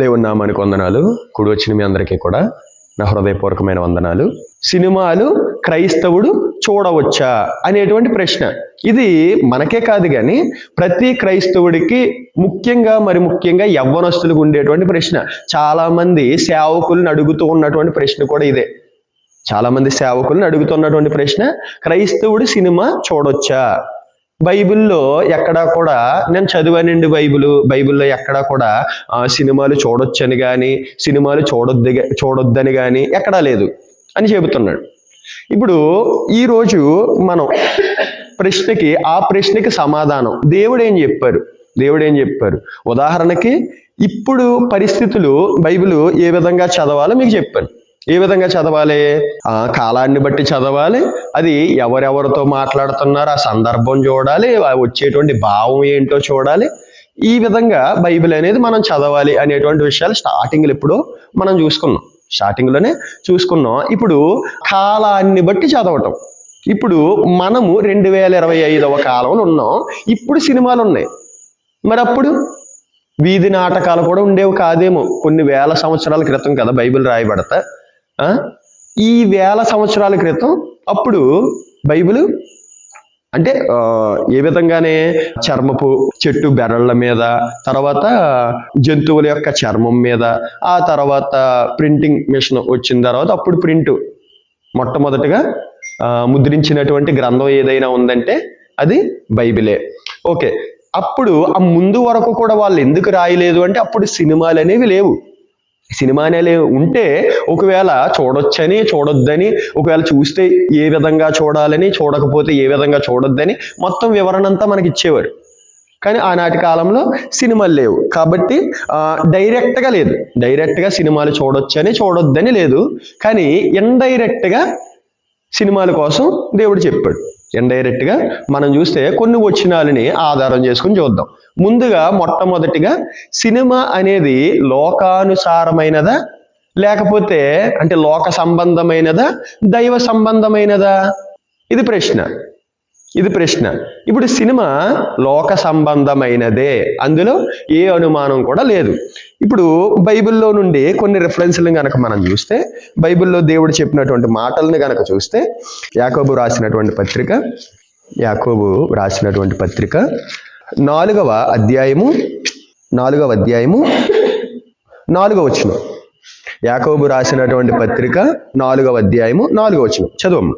దేవుని నామానికి వందనాలు. కూడి వచ్చిన మీ అందరికీ కూడా నా హృదయపూర్వకమైన వందనాలు. సినిమాలు క్రైస్తవుడు చూడవచ్చా అనేటువంటి ప్రశ్న. ఇది మనకే కాదు కానీ ప్రతి క్రైస్తవుడికి ముఖ్యంగా యవ్వనస్తులకు ఉండేటువంటి ప్రశ్న. చాలా మంది సేవకులను అడుగుతూ ఉన్నటువంటి ప్రశ్న కూడా ఇదే. చాలా మంది సేవకులను అడుగుతున్నటువంటి ప్రశ్న, క్రైస్తవుడు సినిమా చూడొచ్చా? బైబిల్లో ఎక్కడా కూడా, నేను చదివానండి బైబిల్లో ఎక్కడా కూడా సినిమాలు చూడొచ్చని కానీ సినిమాలు చూడొద్దని కానీ ఎక్కడా లేదు అని చెబుతున్నాడు. ఇప్పుడు ఈరోజు మనం ఆ ప్రశ్నకి సమాధానం దేవుడు ఏం చెప్పారు. ఉదాహరణకి ఇప్పుడు పరిస్థితులు బైబిల్ ఏ విధంగా చదవాలో మీకు చెప్పాను. ఏ విధంగా చదవాలి? కాలాన్ని బట్టి చదవాలి. అది ఎవరెవరితో మాట్లాడుతున్నారు ఆ సందర్భం చూడాలి, వచ్చేటువంటి భావం ఏంటో చూడాలి. ఈ విధంగా బైబిల్ అనేది మనం చదవాలి అనేటువంటి విషయాలు స్టార్టింగ్లోనే చూసుకున్నాం. ఇప్పుడు కాలాన్ని బట్టి చదవటం. ఇప్పుడు మనము 2025వ కాలంలో ఉన్నాం. ఇప్పుడు సినిమాలు ఉన్నాయి. మరి అప్పుడు వీధి నాటకాలు కూడా ఉండేవి కాదేమో. కొన్ని వేల సంవత్సరాల క్రితం కదా బైబిల్ రాయబడతా. ఈ వేల సంవత్సరాల క్రితం అప్పుడు బైబిల్ అంటే ఏ విధంగానే చర్మపు చెట్టు బెరళ్ళ మీద, తర్వాత జంతువుల యొక్క చర్మం మీద, ఆ తర్వాత ప్రింటింగ్ మిషన్ వచ్చిన తర్వాత అప్పుడు ప్రింట్ మొట్టమొదటిగా ముద్రించినటువంటి గ్రంథం ఏదైనా ఉందంటే అది బైబిలే. ఓకే, అప్పుడు ఆ ముందు వరకు కూడా వాళ్ళు ఎందుకు రాయలేదు అంటే అప్పుడు సినిమాలు అనేవి లేవు. ఉంటే ఒకవేళ చూడొచ్చని చూడొద్దని, ఒకవేళ చూస్తే ఏ విధంగా చూడాలని, చూడకపోతే ఏ విధంగా చూడొద్దని మొత్తం వివరణ అంతా మనకి ఇచ్చేవారు. కానీ ఆనాటి కాలంలో సినిమాలు లేవు కాబట్టి డైరెక్ట్గా సినిమాలు చూడొచ్చని చూడొద్దని లేదు. కానీ ఇండైరెక్ట్గా సినిమాల కోసం దేవుడు చెప్పాడు. ఇండైరెక్ట్గా మనం చూస్తే కొన్ని వచనాలని ఆధారం చేసుకుని చూద్దాం. ముందుగా మొట్టమొదటిగా సినిమా అనేది లోకానుసారమైనదా, లేకపోతే అంటే లోక సంబంధమైనదా, దైవ సంబంధమైనదా? ఇది ప్రశ్న. ఇప్పుడు సినిమా లోక సంబంధమైనదే, అందులో ఏ అనుమానం కూడా లేదు. ఇప్పుడు బైబిల్లో నుండి కొన్ని రిఫరెన్స్లను గనక మనం చూస్తే, బైబిల్లో దేవుడు చెప్పినటువంటి మాటలను గనక చూస్తే, యాకోబు రాసినటువంటి పత్రిక 4వ అధ్యాయము 4వ వచనం. యాకోబు రాసినటువంటి పత్రిక 4వ అధ్యాయము 4వ వచనం చదువు.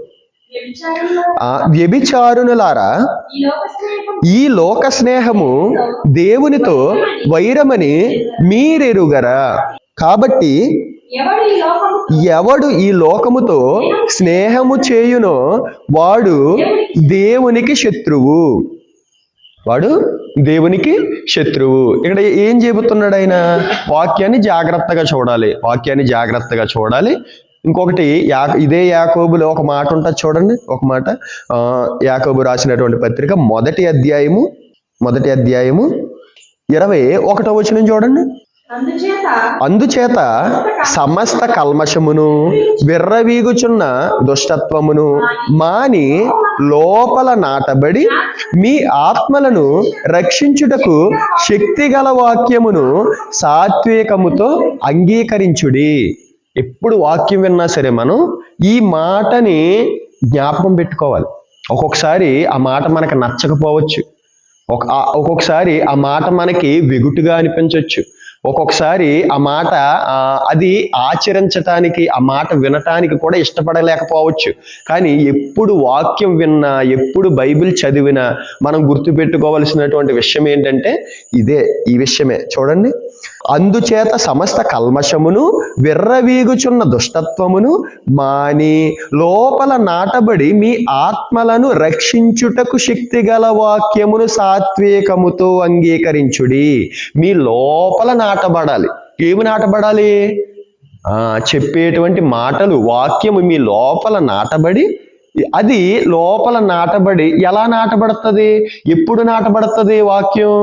వ్యభిచారునులారా, ఈ లోక స్నేహము దేవునితో వైరమని మీరెరుగరా? కాబట్టి ఎవడు ఈ లోకముతో స్నేహము చేయునో వాడు దేవునికి శత్రువు. ఇక్కడ ఏం చెబుతున్నాడు ఆయన? వాక్యాన్ని జాగ్రత్తగా చూడాలి. ఇంకొకటి ఇదే యాకోబులో ఒక మాట ఉంటుంది చూడండి. ఒక మాట యాకోబు రాసినటువంటి పత్రిక మొదటి అధ్యాయము 21వ వచనం చూడండి. అందుచేత సమస్త కల్మషమును విర్రవీగుచున్న దుష్టత్వమును మాని లోపల నాటబడి మీ ఆత్మలను రక్షించుటకు శక్తిగల వాక్యమును సాత్వికముతో అంగీకరించుడి. ఎప్పుడు వాక్యం విన్నా సరే మనం ఈ మాటని జ్ఞాపకం పెట్టుకోవాలి. ఒక్కొక్కసారి ఆ మాట మనకు నచ్చకపోవచ్చు, ఒక్కొక్కసారి ఆ మాట మనకి వెగుటుగా అనిపించవచ్చు, ఒక్కొక్కసారి ఆ మాట అది ఆచరించటానికి, ఆ మాట వినటానికి కూడా ఇష్టపడలేకపోవచ్చు. కానీ ఎప్పుడు వాక్యం విన్నా, ఎప్పుడు బైబిల్ చదివినా మనం గుర్తుపెట్టుకోవాల్సినటువంటి విషయం ఏంటంటే ఈ విషయమే. చూడండి, అందుచేత సమస్త కల్మషమును విర్రవీగుచున్న దుష్టత్వమును మాని లోపల నాటబడి మీ ఆత్మలను రక్షించుటకు శక్తిగల వాక్యమును సాత్వికముతో అంగీకరించుడి. మీ లోపల నాటబడాలి. ఏమి నాటబడాలి? చెప్పేటువంటి మాటలు, వాక్యము మీ లోపల నాటబడి, అది లోపల నాటబడి ఎలా నాటబడుతుంది? ఎప్పుడు నాటబడుతుంది వాక్యం?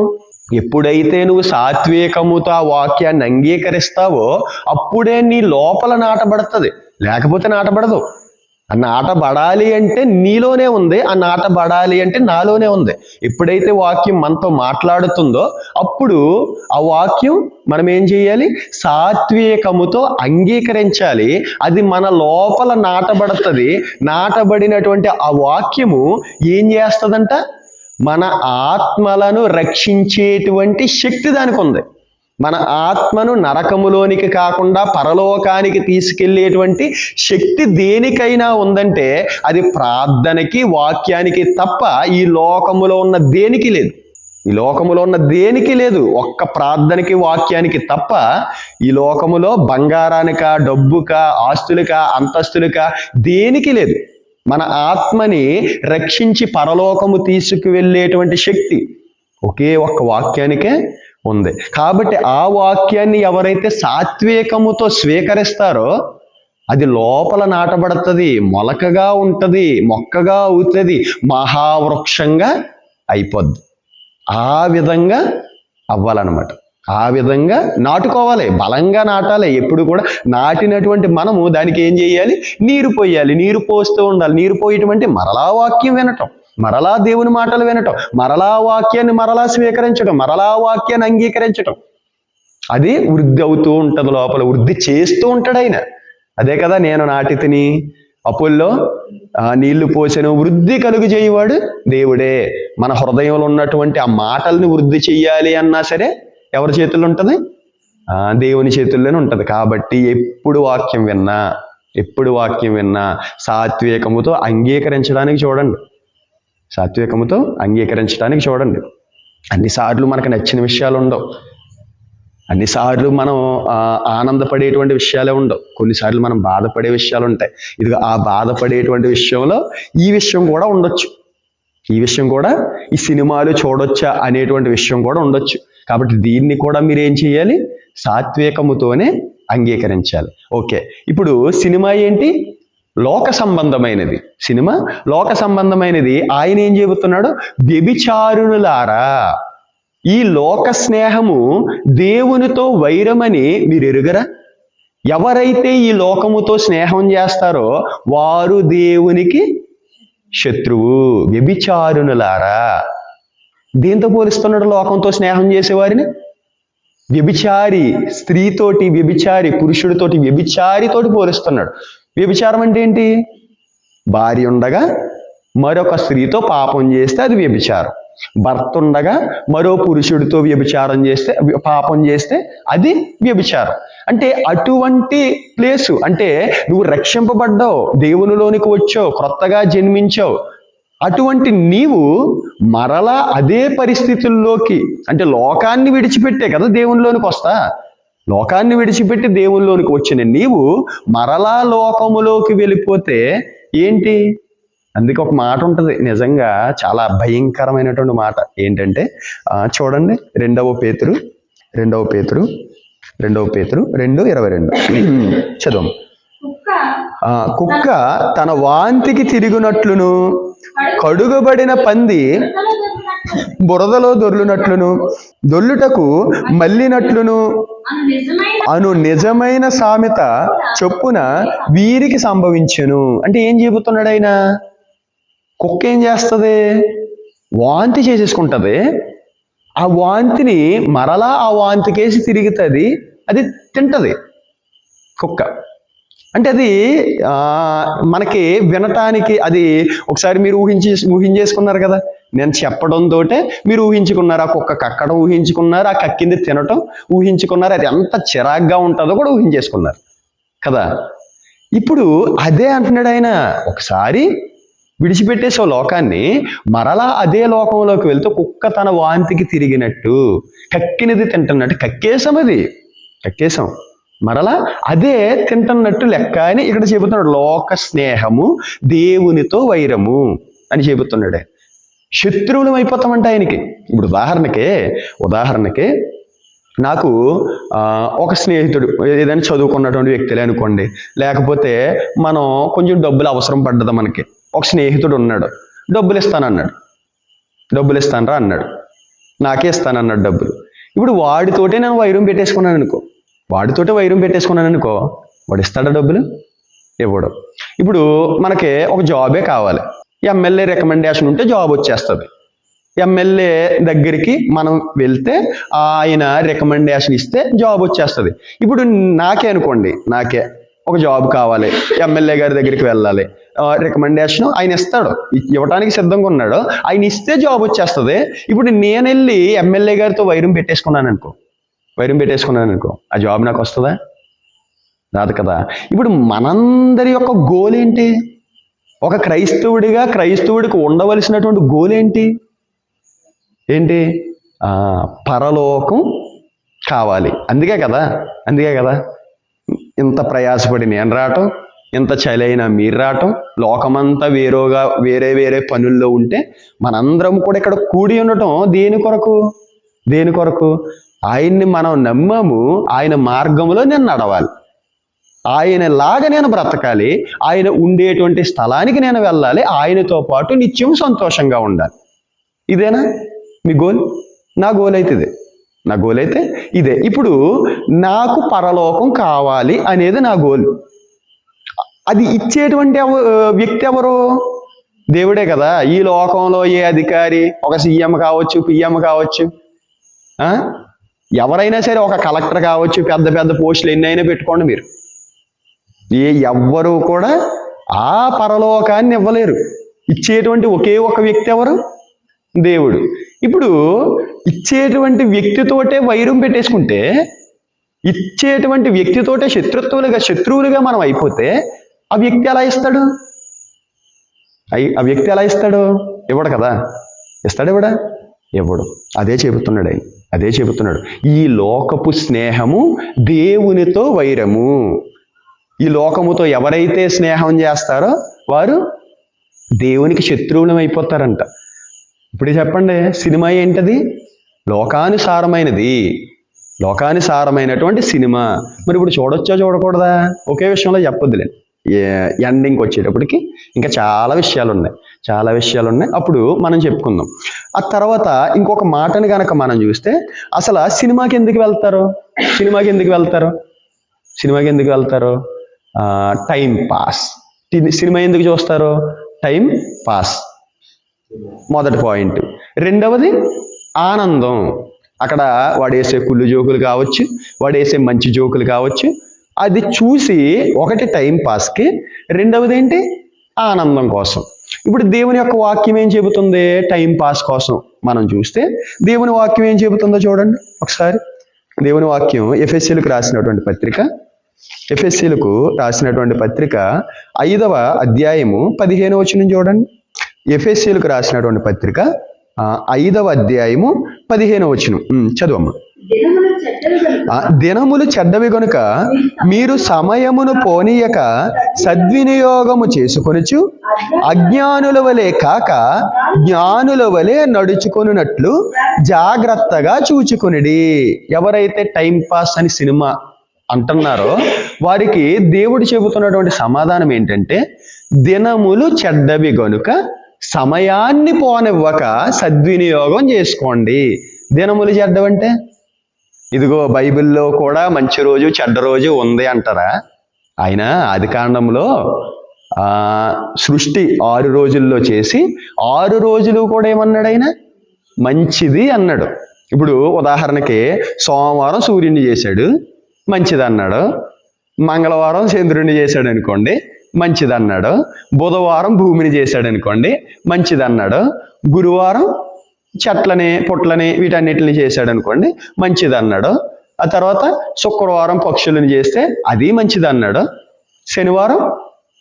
ఎప్పుడైతే నువ్వు సాత్వికముతో ఆ వాక్యాన్ని అంగీకరిస్తావో అప్పుడే నీ లోపల నాటబడుతుంది, లేకపోతే నాటబడదు. ఆ నాటబడాలి అంటే నీలోనే ఉంది, ఆ నాటబడాలి అంటే నాలోనే ఉంది. ఎప్పుడైతే వాక్యం మనతో మాట్లాడుతుందో అప్పుడు ఆ వాక్యం మనం ఏం చేయాలి? సాత్వికముతో అంగీకరించాలి. అది మన లోపల నాటబడుతుంది. నాటబడినటువంటి ఆ వాక్యము ఏం చేస్తుందంట? మన ఆత్మలను రక్షించేటువంటి శక్తి దానికి ఉంది. మన ఆత్మను నరకములోనికి కాకుండా పరలోకానికి తీసుకెళ్లేటువంటి శక్తి దేనికైనా ఉందంటే అది ప్రార్థనకి, వాక్యానికి తప్ప ఈ లోకములో ఉన్న దేనికి లేదు. ఈ లోకములో ఉన్న దేనికి లేదు. ఒక్క ప్రార్థనకి, వాక్యానికి తప్ప ఈ లోకములో బంగారానిక, డబ్బుక, ఆస్తులక, అంతస్తులక దేనికి లేదు. మన ఆత్మని రక్షించి పరలోకము తీసుకువెళ్ళేటువంటి శక్తి ఒకే ఒక్క వాక్యానికే ఉంది. కాబట్టి ఆ వాక్యాన్ని ఎవరైతే సాత్వికముతో స్వీకరిస్తారో అది లోపల నాటబడుతుంది, మొలకగా ఉంటుంది, మొక్కగా అవుతుంది, మహావృక్షంగా అయిపోద్ది. ఆ విధంగా అవ్వాలన్నమాట. ఆ విధంగా నాటుకోవాలి, బలంగా నాటాలి. ఎప్పుడు కూడా నాటినటువంటి మనము దానికి ఏం చేయాలి? నీరు పోయాలి. నీరు పోస్తూ ఉండాలి. నీరు పోయటం అంటే మరలా వాక్యం వినటం, మరలా దేవుని మాటలు వినటం, మరలా వాక్యాన్ని మరలా స్వీకరించడం, మరలా వాక్యాన్ని అంగీకరించటం. అది వృద్ధి అవుతూ ఉంటుంది, లోపల వృద్ధి చేస్తూ ఉంటాడు ఆయన. అదే కదా, నేను నాటి తిని అప్పుల్లో నీళ్లు పోసెను, వృద్ధి కలుగు చేయవాడు దేవుడే. మన హృదయంలో ఉన్నటువంటి ఆ మాటల్ని వృద్ధి చెయ్యాలి అన్నా సరే ఎవరి చేతుల్లో ఉంటుంది? దేవుని చేతుల్లోనే ఉంటుంది. కాబట్టి ఎప్పుడు వాక్యం విన్నా సాత్వికముతో అంగీకరించడానికి చూడండి. సాత్వికముతో అంగీకరించడానికి చూడండి. అన్నిసార్లు మనకు నచ్చిన విషయాలు ఉండవు. అన్నిసార్లు మనం ఆనందపడేటువంటి విషయాలే ఉండవు. కొన్నిసార్లు మనం బాధపడే విషయాలు ఉంటాయి. ఇదిగో ఆ బాధపడేటువంటి విషయంలో ఈ విషయం కూడా ఉండొచ్చు. ఈ సినిమాలు చూడొచ్చా అనేటువంటి విషయం కూడా ఉండొచ్చు. కాబట్టి దీన్ని కూడా మీరేం చేయాలి? సాత్వికముతోనే అంగీకరించాలి. ఓకే, ఇప్పుడు సినిమా ఏంటి? లోక సంబంధమైనది. సినిమా లోక సంబంధమైనది. ఆయన ఏం చెబుతున్నాడు? వ్యభిచారులారా, ఈ లోక స్నేహము దేవునితో వైరమని మీరు ఎరుగరా? ఎవరైతే ఈ లోకముతో స్నేహం చేస్తారో వారు దేవునికి శత్రువు. వ్యభిచారులారా, దేంతో పోలిస్తున్నాడు లోకంతో స్నేహం చేసేవారిని? వ్యభిచారి స్త్రీతోటి, వ్యభిచారి పురుషుడితోటి, వ్యభిచారితోటి పోలిస్తున్నాడు. వ్యభిచారం అంటే ఏంటి? భార్య ఉండగా మరొక స్త్రీతో పాపం చేస్తే అది వ్యభిచారం. భర్త ఉండగా మరో పురుషుడితో వ్యభిచారం చేస్తే, పాపం చేస్తే అది వ్యభిచారం. అంటే అటువంటి ప్లేసు, అంటే నువ్వు రక్షింపబడ్డావు, దేవునిలోనికి వచ్చావు, క్రొత్తగా జన్మించావు. అటువంటి నీవు మరలా అదే పరిస్థితుల్లోకి, అంటే లోకాన్ని విడిచిపెట్టే కదా దేవునిలోనికి వస్తా. లోకాన్ని విడిచిపెట్టి దేవునిలోనికి వచ్చిన నీవు మరలా లోకములోకి వెళ్ళిపోతే ఏంటి? అందుకే ఒక మాట ఉంటుంది, నిజంగా చాలా భయంకరమైనటువంటి మాట. ఏంటంటే చూడండి, 2 పేతురు 2:22 చదువు. కుక్క తన వాంతికి తిరుగునట్లును, కడుగబడిన పంది బురదలో దొర్లునట్లును, దొల్లుటకు మళ్ళినట్లును అను నిజమైన సామెత చొప్పున వీరికి సంభవించెను. అంటే ఏం చెబుతున్నాడు ఆయన? కుక్క ఏం చేస్తుంది? వాంతి చేసేసుకుంటుంది. ఆ వాంతిని మరలా ఆ వాంతికేసి తిరుగుతుంది, అది తింటది కుక్క. అంటే అది మనకి వినటానికి, అది ఒకసారి మీరు ఊహించేసుకున్నారు కదా. నేను చెప్పడంతో మీరు ఊహించుకున్నారు, ఆ కుక్క కక్కడం ఊహించుకున్నారు, ఆ కక్కింది తినటం ఊహించుకున్నారు, అది ఎంత చిరాగ్గా ఉంటుందో కూడా ఊహించేసుకున్నారు కదా. ఇప్పుడు అదే అంటున్నాడు ఆయన, ఒకసారి విడిచిపెట్టేసావు లోకాన్ని, మరలా అదే లోకంలోకి వెళ్తూ కుక్క తన వాంతికి తిరిగినట్టు, కక్కినది తింటున్నట్టు, కక్కేసాం మరలా అదే తింటున్నట్టు లెక్క అని ఇక్కడ చెబుతున్నాడు. లోక స్నేహము దేవునితో వైరము అని చెబుతున్నాడు. శత్రువులం అయిపోతామంట ఆయనకి. ఇప్పుడు ఉదాహరణకి నాకు ఒక స్నేహితుడు, ఏదైనా చదువుకున్నటువంటి వ్యక్తులే అనుకోండి, లేకపోతే మనం కొంచెం డబ్బులు అవసరం పడ్డదా మనకి, ఒక స్నేహితుడు ఉన్నాడు, డబ్బులు ఇస్తానరా అన్నాడు, నాకే ఇస్తానన్నాడు డబ్బులు. ఇప్పుడు వాడితోటే నేను వైరం పెట్టేసుకున్నాను అనుకో, వాడు ఇస్తాడా డబ్బులు? ఇవ్వడు. ఇప్పుడు మనకి ఒక జాబే కావాలి, ఎమ్మెల్యే రికమెండేషన్ ఉంటే జాబ్ వచ్చేస్తుంది. ఎమ్మెల్యే దగ్గరికి మనం వెళ్తే ఆయన రికమెండేషన్ ఇస్తే జాబ్ వచ్చేస్తుంది. ఇప్పుడు నాకే అనుకోండి, నాకే ఒక జాబ్ కావాలి, ఎమ్మెల్యే గారి దగ్గరికి వెళ్ళాలి, రికమెండేషన్ ఆయన ఇస్తాడు, ఇవ్వడానికి సిద్ధంగా ఉన్నాడు, ఆయన ఇస్తే జాబ్ వచ్చేస్తుంది. ఇప్పుడు నేను వెళ్ళి ఎమ్మెల్యే గారితో వైరం పెట్టేసుకున్నాను అనుకో, ఆ జాబ్ నాకు వస్తుందా? రాదు కదా. ఇప్పుడు మనందరి యొక్క గోల్ ఏంటి? ఒక క్రైస్తవుడికి ఉండవలసినటువంటి గోల్ ఏంటి? పరలోకం కావాలి. అందుకే కదా ఇంత ప్రయాసపడి నేను రావటం, ఇంత చలైన మీరు రావటం, లోకమంతా వేరే వేరే పనుల్లో ఉంటే మనందరం కూడా ఇక్కడ కూడి ఉండటం దేని కొరకు? ఆయన్ని మనం నమ్మాము, ఆయన మార్గంలో నేను నడవాలి, ఆయనలాగా నేను బ్రతకాలి, ఆయన ఉండేటువంటి స్థలానికి నేను వెళ్ళాలి, ఆయనతో పాటు నిత్యం సంతోషంగా ఉండాలి. ఇదేనా మీ గోల్? నా గోల్ అయితే ఇదే. ఇప్పుడు నాకు పరలోకం కావాలి అనేది నా గోల్. అది ఇచ్చేటువంటి వ్యక్తి ఎవరు? దేవుడే కదా. ఈ లోకంలో ఏ అధికారి, ఒక సీఎం కావచ్చు, పిఎం కావచ్చు, ఎవరైనా సరే, ఒక కలెక్టర్ కావచ్చు, పెద్ద పెద్ద పోస్టులు ఎన్నైనా పెట్టుకోండి మీరు, ఎవ్వరూ కూడా ఆ పరలోకాన్ని ఇవ్వలేరు. ఇచ్చేటువంటి ఒకే ఒక వ్యక్తి ఎవరు? దేవుడు. ఇప్పుడు ఇచ్చేటువంటి వ్యక్తితోటే వైరం పెట్టేసుకుంటే, ఇచ్చేటువంటి వ్యక్తితోటే శత్రువులుగా మనం అయిపోతే ఆ వ్యక్తి ఎలా ఇస్తాడు? ఇవ్వడు కదా. ఇవ్వడా? ఇవ్వడు. అదే చెబుతున్నాడు. ఈ లోకపు స్నేహము దేవునితో వైరము. ఈ లోకముతో ఎవరైతే స్నేహం చేస్తారో వారు దేవునికి శత్రువులం అయిపోతారంట. ఇప్పుడు చెప్పండి, సినిమా ఏంటది? లోకానుసారమైనటువంటి సినిమా. మరి ఇప్పుడు చూడొచ్చా చూడకూడదా? ఒకే విషయంలో చెప్పొద్దులే, ఎండింగ్కి వచ్చేటప్పటికి ఇంకా చాలా విషయాలు ఉన్నాయి, అప్పుడు మనం చెప్పుకుందాం. ఆ తర్వాత ఇంకొక మాటని కనుక మనం చూస్తే, అసలు సినిమాకి ఎందుకు వెళ్తారు? Time pass. సినిమా ఎందుకు చూస్తారు? టైం పాస్, మొదటి పాయింట్. రెండవది ఆనందం. అక్కడ వాడేసే కుళ్ళు జోకులు కావచ్చు, వాడేసే మంచి జోకులు కావచ్చు, అది చూసి ఒకటి టైం పాస్కి, రెండవది ఏంటి? ఆనందం కోసం. ఇప్పుడు దేవుని యొక్క వాక్యం ఏం చెబుతుంది? టైం పాస్ కోసం మనం చూస్తే దేవుని వాక్యం ఏం చెబుతుందో చూడండి ఒకసారి. దేవుని వాక్యం ఎఫెసీయులకు రాసినటువంటి పత్రిక 5వ అధ్యాయము 15వ వచనం చూడండి. ఎఫెసీయులకు రాసినటువంటి పత్రిక 5వ అధ్యాయము 15వ వచనం చదువమ్మ. దినములు చెడ్డవి గనుక మీరు సమయమును పోనీయక సద్వినియోగము చేసుకొనుచు అజ్ఞానుల వలె కాక జ్ఞానుల వలె నడుచుకొనున్నట్లు జాగ్రత్తగా చూచుకొనిడి. ఎవరైతే టైం పాస్ అని సినిమా అంటున్నారో వారికి దేవుడు చెబుతున్నటువంటి సమాధానం ఏంటంటే, దినములు చెడ్డవి గనుక సమయాన్ని పోనివ్వక సద్వినియోగం చేసుకోండి. దినములు చెడ్డవంటే, ఇదిగో బైబిల్లో కూడా మంచి రోజు చెడ్డ రోజు ఉంది అంటారా? ఆయన ఆదికాండంలో సృష్టి 6 రోజుల్లో చేసి 6 రోజులు కూడా ఏమన్నాడు? ఆయన మంచిది అన్నాడు. ఇప్పుడు ఉదాహరణకి సోమవారం సూర్యుడిని చేశాడు, మంచిది అన్నాడు. మంగళవారం చంద్రుడిని చేశాడు అనుకోండి, మంచిది అన్నాడు. బుధవారం భూమిని చేశాడు అనుకోండి, మంచిది అన్నాడు. గురువారం చెట్లని పుట్లని వీటన్నిటిని చేశాడు అనుకోండి, మంచిది అన్నాడు. ఆ తర్వాత శుక్రవారం పక్షులను చేస్తే అది మంచిది అన్నాడు. శనివారం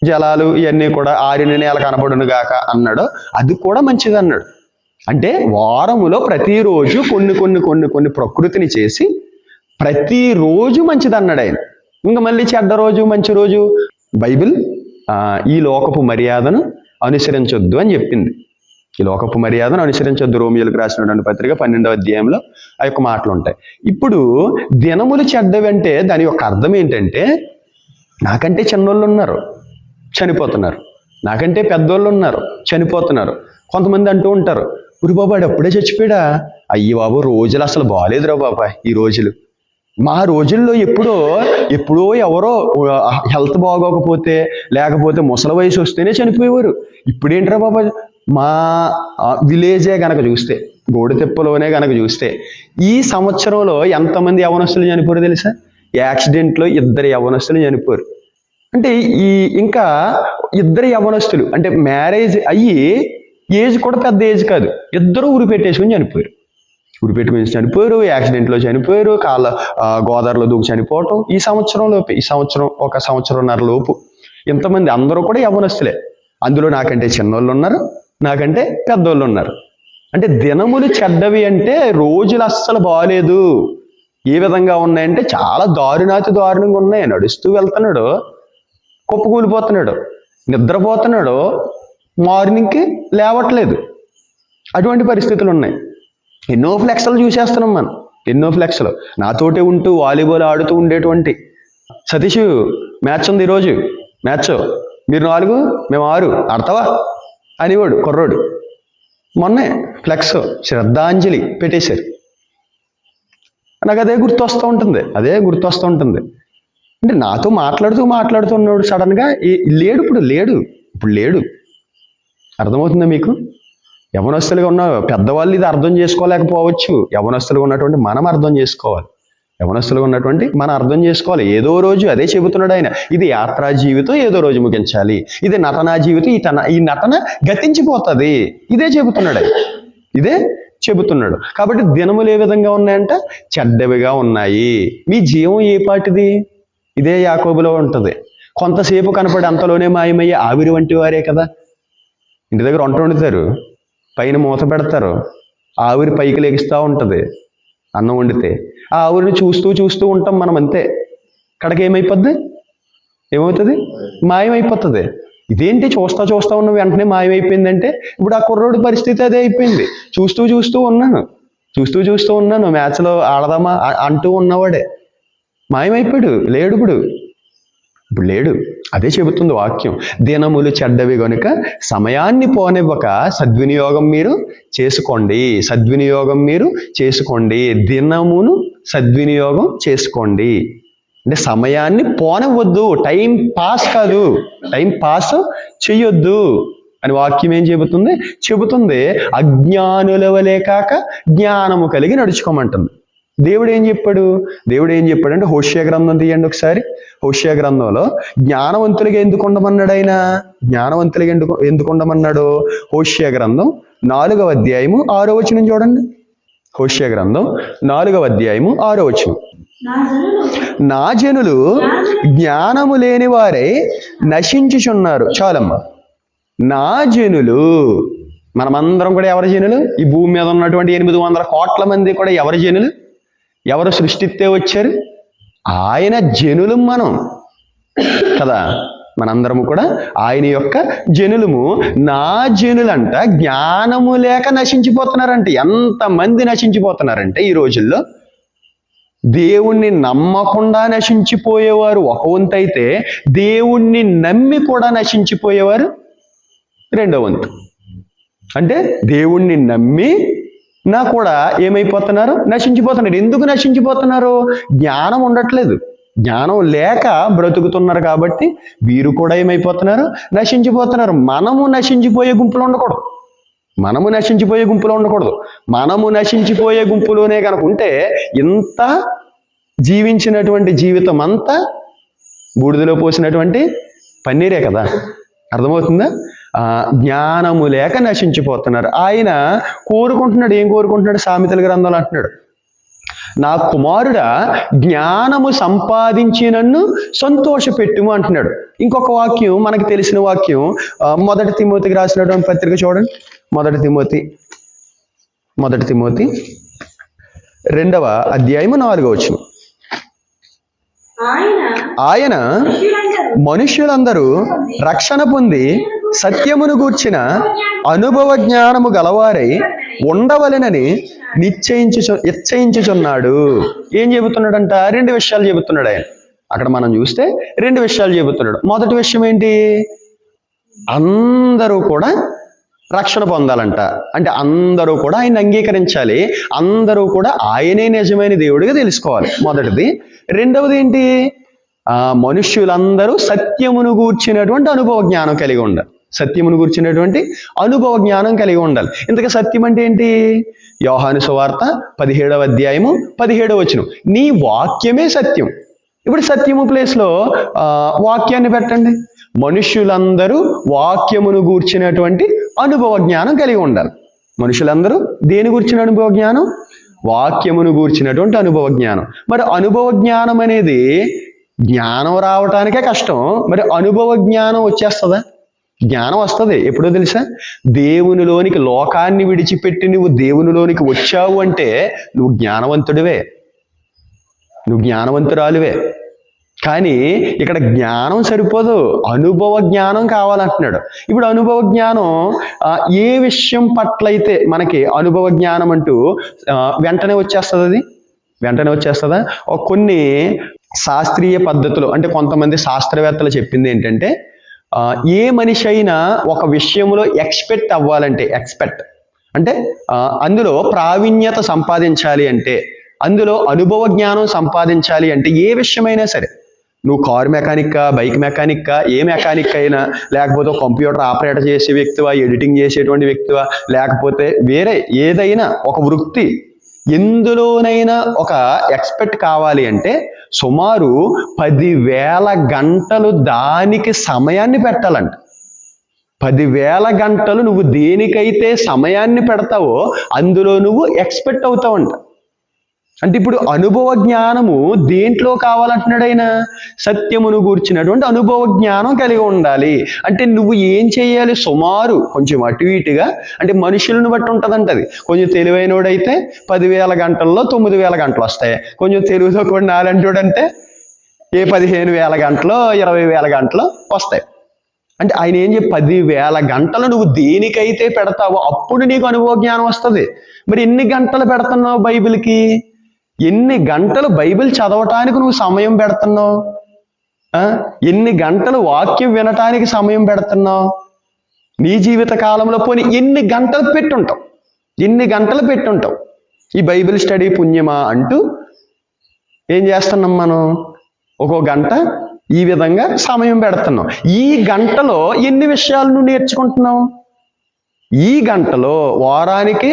జలాలు ఇవన్నీ కూడా ఆరిన నేల కనపడును గాక అన్నాడు, అది కూడా మంచిది అన్నాడు. అంటే వారములో ప్రతిరోజు కొన్ని ప్రకృతిని చేసి ప్రతిరోజు మంచిది అన్నాడు ఆయన. ఇంకా మళ్ళీ చెడ్డ రోజు మంచి రోజు బైబిల్ ఈ లోకపు మర్యాదను అనుసరించొద్దు అని చెప్పింది. ఈ లోకపు మర్యాదను అనుసరించొద్దు. రోమియోలకు రాసినటువంటి పత్రిక 12వ అధ్యాయంలో ఆ యొక్క మాటలు ఉంటాయి. ఇప్పుడు దినములు చెడ్డవి అంటే దాని యొక్క అర్థం ఏంటంటే, నాకంటే చిన్నోళ్ళు ఉన్నారు చనిపోతున్నారు, నాకంటే పెద్దోళ్ళు ఉన్నారు చనిపోతున్నారు. కొంతమంది అంటూ ఉంటారు, ఉరి బాబాడు అప్పుడే చచ్చిపోయాడా? అయ్యి బాబు రోజులు అసలు బాగాలేదురా బాబా ఈ రోజులు మా రోజుల్లో ఎప్పుడో ఎవరో హెల్త్ బాగోకపోతే లేకపోతే ముసలి వయసు వస్తేనే చనిపోయేవారు. ఇప్పుడేంట్రా బాబా, మా విలేజే గనక చూస్తే, గోడితిప్పలోనే గనక చూస్తే ఈ సంవత్సరంలో ఎంతమంది యవనస్తులు చనిపోరు తెలుసా? యాక్సిడెంట్లో 2 యవనస్తులు చనిపోరు. అంటే ఇంకా 2 యవనస్తులు అంటే మ్యారేజ్ అయ్యి ఏజ్ కూడా పెద్ద ఏజ్ కాదు, 2 ఉరి పెట్టేసుకుని చనిపోయారు. ఉరి పెట్టుకుని చనిపోయారు, యాక్సిడెంట్లో చనిపోయారు, గోదావరిలో దూకి చనిపోవటం. ఈ సంవత్సరం ఒక సంవత్సరంన్నర లోపు ఇంతమంది అందరూ కూడా యవనస్తులే. అందులో నాకంటే చిన్నోళ్ళు ఉన్నారు, నాకంటే పెద్దోళ్ళు ఉన్నారు. అంటే దినములు చెడ్డవి అంటే రోజులు అస్సలు బాగాలేదు. ఏ విధంగా ఉన్నాయంటే చాలా దారుణంగా ఉన్నాయి. నడుస్తూ వెళ్తున్నాడు, కుప్పకూలిపోతున్నాడు, నిద్రపోతున్నాడు, మార్నింగ్కి లేవట్లేదు. అటువంటి పరిస్థితులు ఉన్నాయి. ఎన్నో ఫ్లెక్స్లు చూసేస్తున్నాం మనం, ఎన్నో ఫ్లెక్స్లు. నాతోటే ఉంటూ వాలీబాల్ ఆడుతూ ఉండేటువంటి సతీష్, మ్యాచ్ ఉంది ఈరోజు, మ్యాచ్ మీరు 4 మేము 6 ఆడతావా అనేవాడు కుర్రోడు. మొన్నే ఫ్లెక్స్ శ్రద్ధాంజలి పెట్టేశారు. నాకు అదే గుర్తొస్తూ ఉంటుంది. అంటే నాతో మాట్లాడుతూ ఉన్నాడు, సడన్గా లేడు. అర్థమవుతుందా మీకు? యవనస్తులుగా ఉన్న పెద్దవాళ్ళు ఇది అర్థం చేసుకోలేకపోవచ్చు. యవనస్తులుగా ఉన్నటువంటి మనం అర్థం చేసుకోవాలి. ఏదో రోజు అదే చెబుతున్నాడు ఆయన, ఇది యాత్రా జీవితం, ఏదో రోజు ముగించాలి. ఇది నటనా జీవితం, ఈ నటన గతించిపోతుంది. ఇదే చెబుతున్నాడు. కాబట్టి దినములు ఏ విధంగా ఉన్నాయంట? చెడ్డవిగా ఉన్నాయి. మీ జీవం ఏ పాటిది? ఇదే యాకోబులో ఉంటుంది. కొంతసేపు కనపడి అంతలోనే మాయమయ్యే ఆవిరి వంటి వారే కదా. ఇంటి దగ్గర వంట వండుతారు, పైన మూత పెడతారు, ఆవిరి పైకి లెగిస్తూ ఉంటుంది. అన్నం వండితే ఆ ఆవిరిని చూస్తూ ఉంటాం మనం, అంతే. కడకి ఏమవుతుంది? మాయమైపోతుంది. ఇదేంటి చూస్తా ఉన్న వెంటనే మాయమైపోయిందంటే, ఇప్పుడు ఆ కుర్రోడి పరిస్థితి అదే అయిపోయింది. చూస్తూ ఉన్నాను మ్యాచ్లో ఆడదామా అంటూ ఉన్నవాడే మాయమైపోయాడు. ఇప్పుడు లేడు. అదే చెబుతుంది వాక్యం. దినములు చెడ్డవి గనుక సమయాన్ని పోనివ్వక సద్వినియోగం మీరు చేసుకోండి. దినమును సద్వినియోగం చేసుకోండి. అంటే సమయాన్ని పోనివ్వద్దు. టైం పాస్ చెయ్యొద్దు అని వాక్యం ఏం చెబుతుంది? అజ్ఞానుల వలె కాక జ్ఞానము కలిగి నడుచుకోమంటుంది. దేవుడు ఏం చెప్పాడంటే, హోషేయ గ్రంథం తీయండి ఒకసారి. హోషేయ గ్రంథంలో జ్ఞానవంతులుగా ఎందుకు ఉండమన్నాడు? హోషేయ గ్రంథం 4వ అధ్యాయము 6వ వచనం చూడండి. హోషేయ గ్రంథం 4వ అధ్యాయము 6వ వచనం. నా జనులు జ్ఞానము లేని వారై నశించుచున్నారు. చాలమ్మా. నా జనులు, మనమందరం కూడా ఎవరి జనులు? ఈ భూమి మీద ఉన్నటువంటి 800 కోట్ల మంది కూడా ఎవరి జనులు? ఎవరు సృష్టిస్తే వచ్చారు? ఆయన జనులు మనం కదా. మనందరము కూడా ఆయన యొక్క జనులము. నా జనులంట జ్ఞానము లేక నశించిపోతున్నారంటే, ఎంతమంది నశించిపోతున్నారంటే ఈ రోజుల్లో దేవుణ్ణి నమ్మకుండా నశించిపోయేవారు ఒక వంతు అయితే, దేవుణ్ణి నమ్మి కూడా నశించిపోయేవారు 2వ వంతు. అంటే దేవుణ్ణి నమ్మి నా కూడా ఏమైపోతున్నారు? నశించిపోతున్నారు. ఎందుకు నశించిపోతున్నారు? జ్ఞానం ఉండట్లేదు. జ్ఞానం లేక బ్రతుకుతున్నారు కాబట్టి వీరు కూడా ఏమైపోతున్నారు? నశించిపోతున్నారు. మనము నశించిపోయే గుంపులో ఉండకూడదు. మనము నశించిపోయే గుంపులోనే కనుక ఉంటే ఇంత జీవించినటువంటి జీవితం అంతా బూడిదలో పోసినటువంటి పన్నీరే కదా. అర్థమవుతుందా? జ్ఞానము లేక నశించిపోతున్నారు. ఆయన కోరుకుంటున్నాడు. ఏం కోరుకుంటున్నాడు? సామెతల గ్రంథంలో అంటున్నాడు, నా కుమారుడా జ్ఞానము సంపాదించి నన్ను సంతోషపెట్టుము అంటున్నాడు. ఇంకొక వాక్యం మనకు తెలిసిన వాక్యం, 1 తిమోతికి రాసినటువంటి పత్రిక చూడండి. 1 తిమోతి 2వ అధ్యాయము 4వ వచనం. ఆయన మనుష్యులందరూ రక్షణ పొంది సత్యమును గూర్చిన అనుభవ జ్ఞానము గలవారై ఉండవలెనని నిశ్చయించుచున్నాడు. ఏం చెబుతున్నాడంట? 2 విషయాలు చెబుతున్నాడు ఆయన. అక్కడ మనం చూస్తే 2 విషయాలు చెబుతున్నాడు. మొదటి విషయం ఏంటి? అందరూ కూడా రక్షణ పొందాలంట. అంటే అందరూ కూడా ఆయన అంగీకరించాలి, అందరూ కూడా ఆయనే నిజమైన దేవుడిగా తెలుసుకోవాలి, మొదటిది. రెండవది ఏంటి? మనుష్యులందరూ సత్యమును గూర్చినటువంటి అనుభవ జ్ఞానం కలిగి ఉండాలి. సత్యమును గూర్చినటువంటి అనుభవ జ్ఞానం కలిగి ఉండాలి. ఇంతగా సత్యం అంటే ఏంటి? యోహాను సువార్త 17వ అధ్యాయము 17వ వచనం, నీ వాక్యమే సత్యం. ఇప్పుడు సత్యము ప్లేస్లో వాక్యాన్ని పెట్టండి. మనుష్యులందరూ వాక్యమును గూర్చినటువంటి అనుభవ జ్ఞానం కలిగి ఉండాలి. మనుషులందరూ దేని గూర్చిన అనుభవ జ్ఞానం? వాక్యమును గూర్చినటువంటి అనుభవ జ్ఞానం. మరి అనుభవ జ్ఞానం అనేది జ్ఞానం రావటానికే కష్టం, మరి అనుభవ జ్ఞానం వచ్చేస్తుందా? జ్ఞానం వస్తుంది ఎప్పుడో తెలుసా? దేవునిలోనికి, లోకాన్ని విడిచిపెట్టి నువ్వు దేవునిలోనికి వచ్చావు అంటే నువ్వు జ్ఞానవంతుడివే, నువ్వు జ్ఞానవంతురాలివే. కానీ ఇక్కడ జ్ఞానం సరిపోదు, అనుభవ జ్ఞానం కావాలంటున్నాడు. ఇప్పుడు అనుభవ జ్ఞానం ఏ విషయం పట్లయితే మనకి అనుభవ జ్ఞానం అంటూ వెంటనే వచ్చేస్తుంది, అది వెంటనే వచ్చేస్తుందా? కొన్ని శాస్త్రీయ పద్ధతులు, అంటే కొంతమంది శాస్త్రవేత్తలు చెప్పింది ఏంటంటే, ఏ మనిషి అయినా ఒక విషయంలో ఎక్స్పెక్ట్ అవ్వాలంటే, అంటే అందులో ప్రావీణ్యత సంపాదించాలి అంటే, అందులో అనుభవ జ్ఞానం సంపాదించాలి అంటే, ఏ విషయమైనా సరే, నువ్వు కారు మెకానిక్కా, బైక్ మెకానిక్కా, ఏ మెకానిక్ అయినా, లేకపోతే కంప్యూటర్ ఆపరేటర్ చేసే వ్యక్తివా, ఎడిటింగ్ చేసేటువంటి వ్యక్తివా, లేకపోతే వేరే ఏదైనా ఒక వృత్తి, ఎందులోనైనా ఒక ఎక్స్పెక్ట్ కావాలి అంటే సుమారు 10,000 గంటలు దానికి సమయాన్ని పెట్టాలంట. 10,000 గంటలు నువ్వు దేనికైతే సమయాన్ని పెడతావో అందులో నువ్వు ఎక్స్పెక్ట్ అవుతావంట. అంటే ఇప్పుడు అనుభవ జ్ఞానము దేంట్లో కావాలంటున్నాడు ఆయన? సత్యమును గూర్చినటువంటి అనుభవ జ్ఞానం కలిగి ఉండాలి. అంటే నువ్వు ఏం చేయాలి? సుమారు కొంచెం అటు ఇటుగా, అంటే మనుషులను బట్టి ఉంటుందంట. అది కొంచెం తెలివైనోడైతే 10,000 గంటల్లో 9,000 గంటలు వస్తాయి. కొంచెం తెలుగుతో కూడా నాలంటోడంటే 15,000 గంటలో 20,000 గంటలు వస్తాయి. అంటే ఆయన ఏం చెప్పి 10,000 గంటలు నువ్వు దేనికైతే పెడతావో అప్పుడు నీకు అనుభవ జ్ఞానం వస్తుంది. మరి ఎన్ని గంటలు పెడుతున్నావు బైబిల్కి? ఎన్ని గంటలు బైబిల్ చదవటానికి నువ్వు సమయం పెడుతున్నావు? ఎన్ని గంటలు వాక్యం వినటానికి సమయం పెడుతున్నావు? నీ జీవిత కాలంలో పోనీ ఎన్ని గంటలు పెట్టుంటావు? ఎన్ని గంటలు పెట్టుంటావు? ఈ బైబిల్ స్టడీ పుణ్యమా అంటూ ఏం చేస్తున్నాం మనం? ఒక్కో గంట ఈ విధంగా సమయం పెడుతున్నాం. ఈ గంటలో ఎన్ని విషయాలు నువ్వు నేర్చుకుంటున్నావు? ఈ గంటలో, వారానికి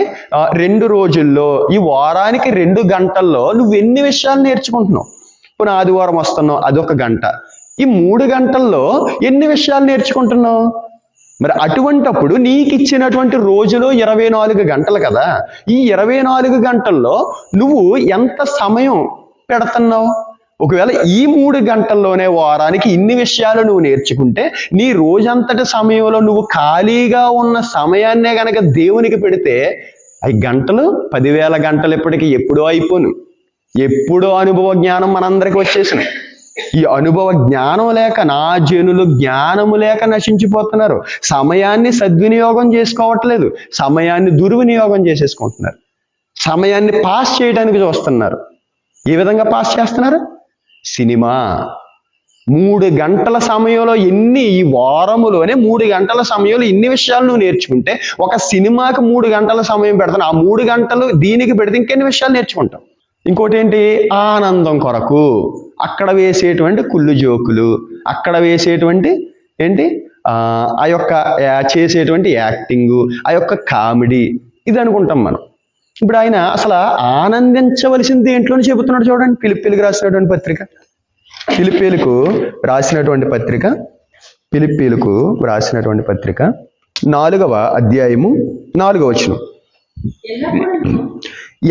2 రోజుల్లో, ఈ వారానికి 2 గంటల్లో నువ్వు ఎన్ని విషయాలు నేర్చుకుంటున్నావు? ఇప్పుడు ఆదివారం వస్తున్నావు, అదొక గంట. ఈ 3 గంటల్లో ఎన్ని విషయాలు నేర్చుకుంటున్నావు? మరి అటువంటప్పుడు నీకు ఇచ్చినటువంటి రోజులో 24 గంటలు కదా. ఈ 24 గంటల్లో నువ్వు ఎంత సమయం పెడుతున్నావు? ఒకవేళ ఈ 3 గంటల్లోనే వారానికి ఇన్ని విషయాలు నువ్వు నేర్చుకుంటే, నీ రోజంతటి సమయంలో నువ్వు ఖాళీగా ఉన్న సమయాన్నే గనక దేవునికి పెడితే, అవి గంటలు 10,000 గంటలు ఎప్పుడో అయిపోను. ఎప్పుడో అనుభవ జ్ఞానం మనందరికి వచ్చేసినాయి. ఈ అనుభవ జ్ఞానం లేక నా జనులు జ్ఞానము లేక నశించిపోతున్నారు. సమయాన్ని సద్వినియోగం చేసుకోవట్లేదు, సమయాన్ని దుర్వినియోగం చేసేసుకుంటున్నారు. సమయాన్ని పాస్ చేయడానికి చూస్తున్నారు. ఏ విధంగా పాస్ చేస్తున్నారు? సినిమా. 3 గంటల సమయంలో ఈ వారములోనే 3 గంటల సమయంలో ఇన్ని విషయాలు నువ్వు నేర్చుకుంటే, ఒక సినిమాకి 3 గంటల సమయం పెడతాను. ఆ 3 గంటలు దీనికి పెడితే ఇంకెన్ని విషయాలు నేర్చుకుంటావు? ఇంకోటి ఏంటి? ఆనందం కొరకు అక్కడ వేసేటువంటి కుళ్ళు జోకులు, అక్కడ వేసేటువంటి ఏంటి ఆ యొక్క చేసేటువంటి యాక్టింగు, ఆ యొక్క కామెడీ, ఇది అనుకుంటాం మనం. ఇప్పుడు ఆయన అసలు ఆనందించవలసింది దేంట్లోనే చెబుతున్నాడు చూడండి. ఫిలిప్పీలకు రాసినటువంటి పత్రిక, ఫిలిప్పీలకు రాసినటువంటి పత్రిక 4వ అధ్యాయము 4వ వచనం,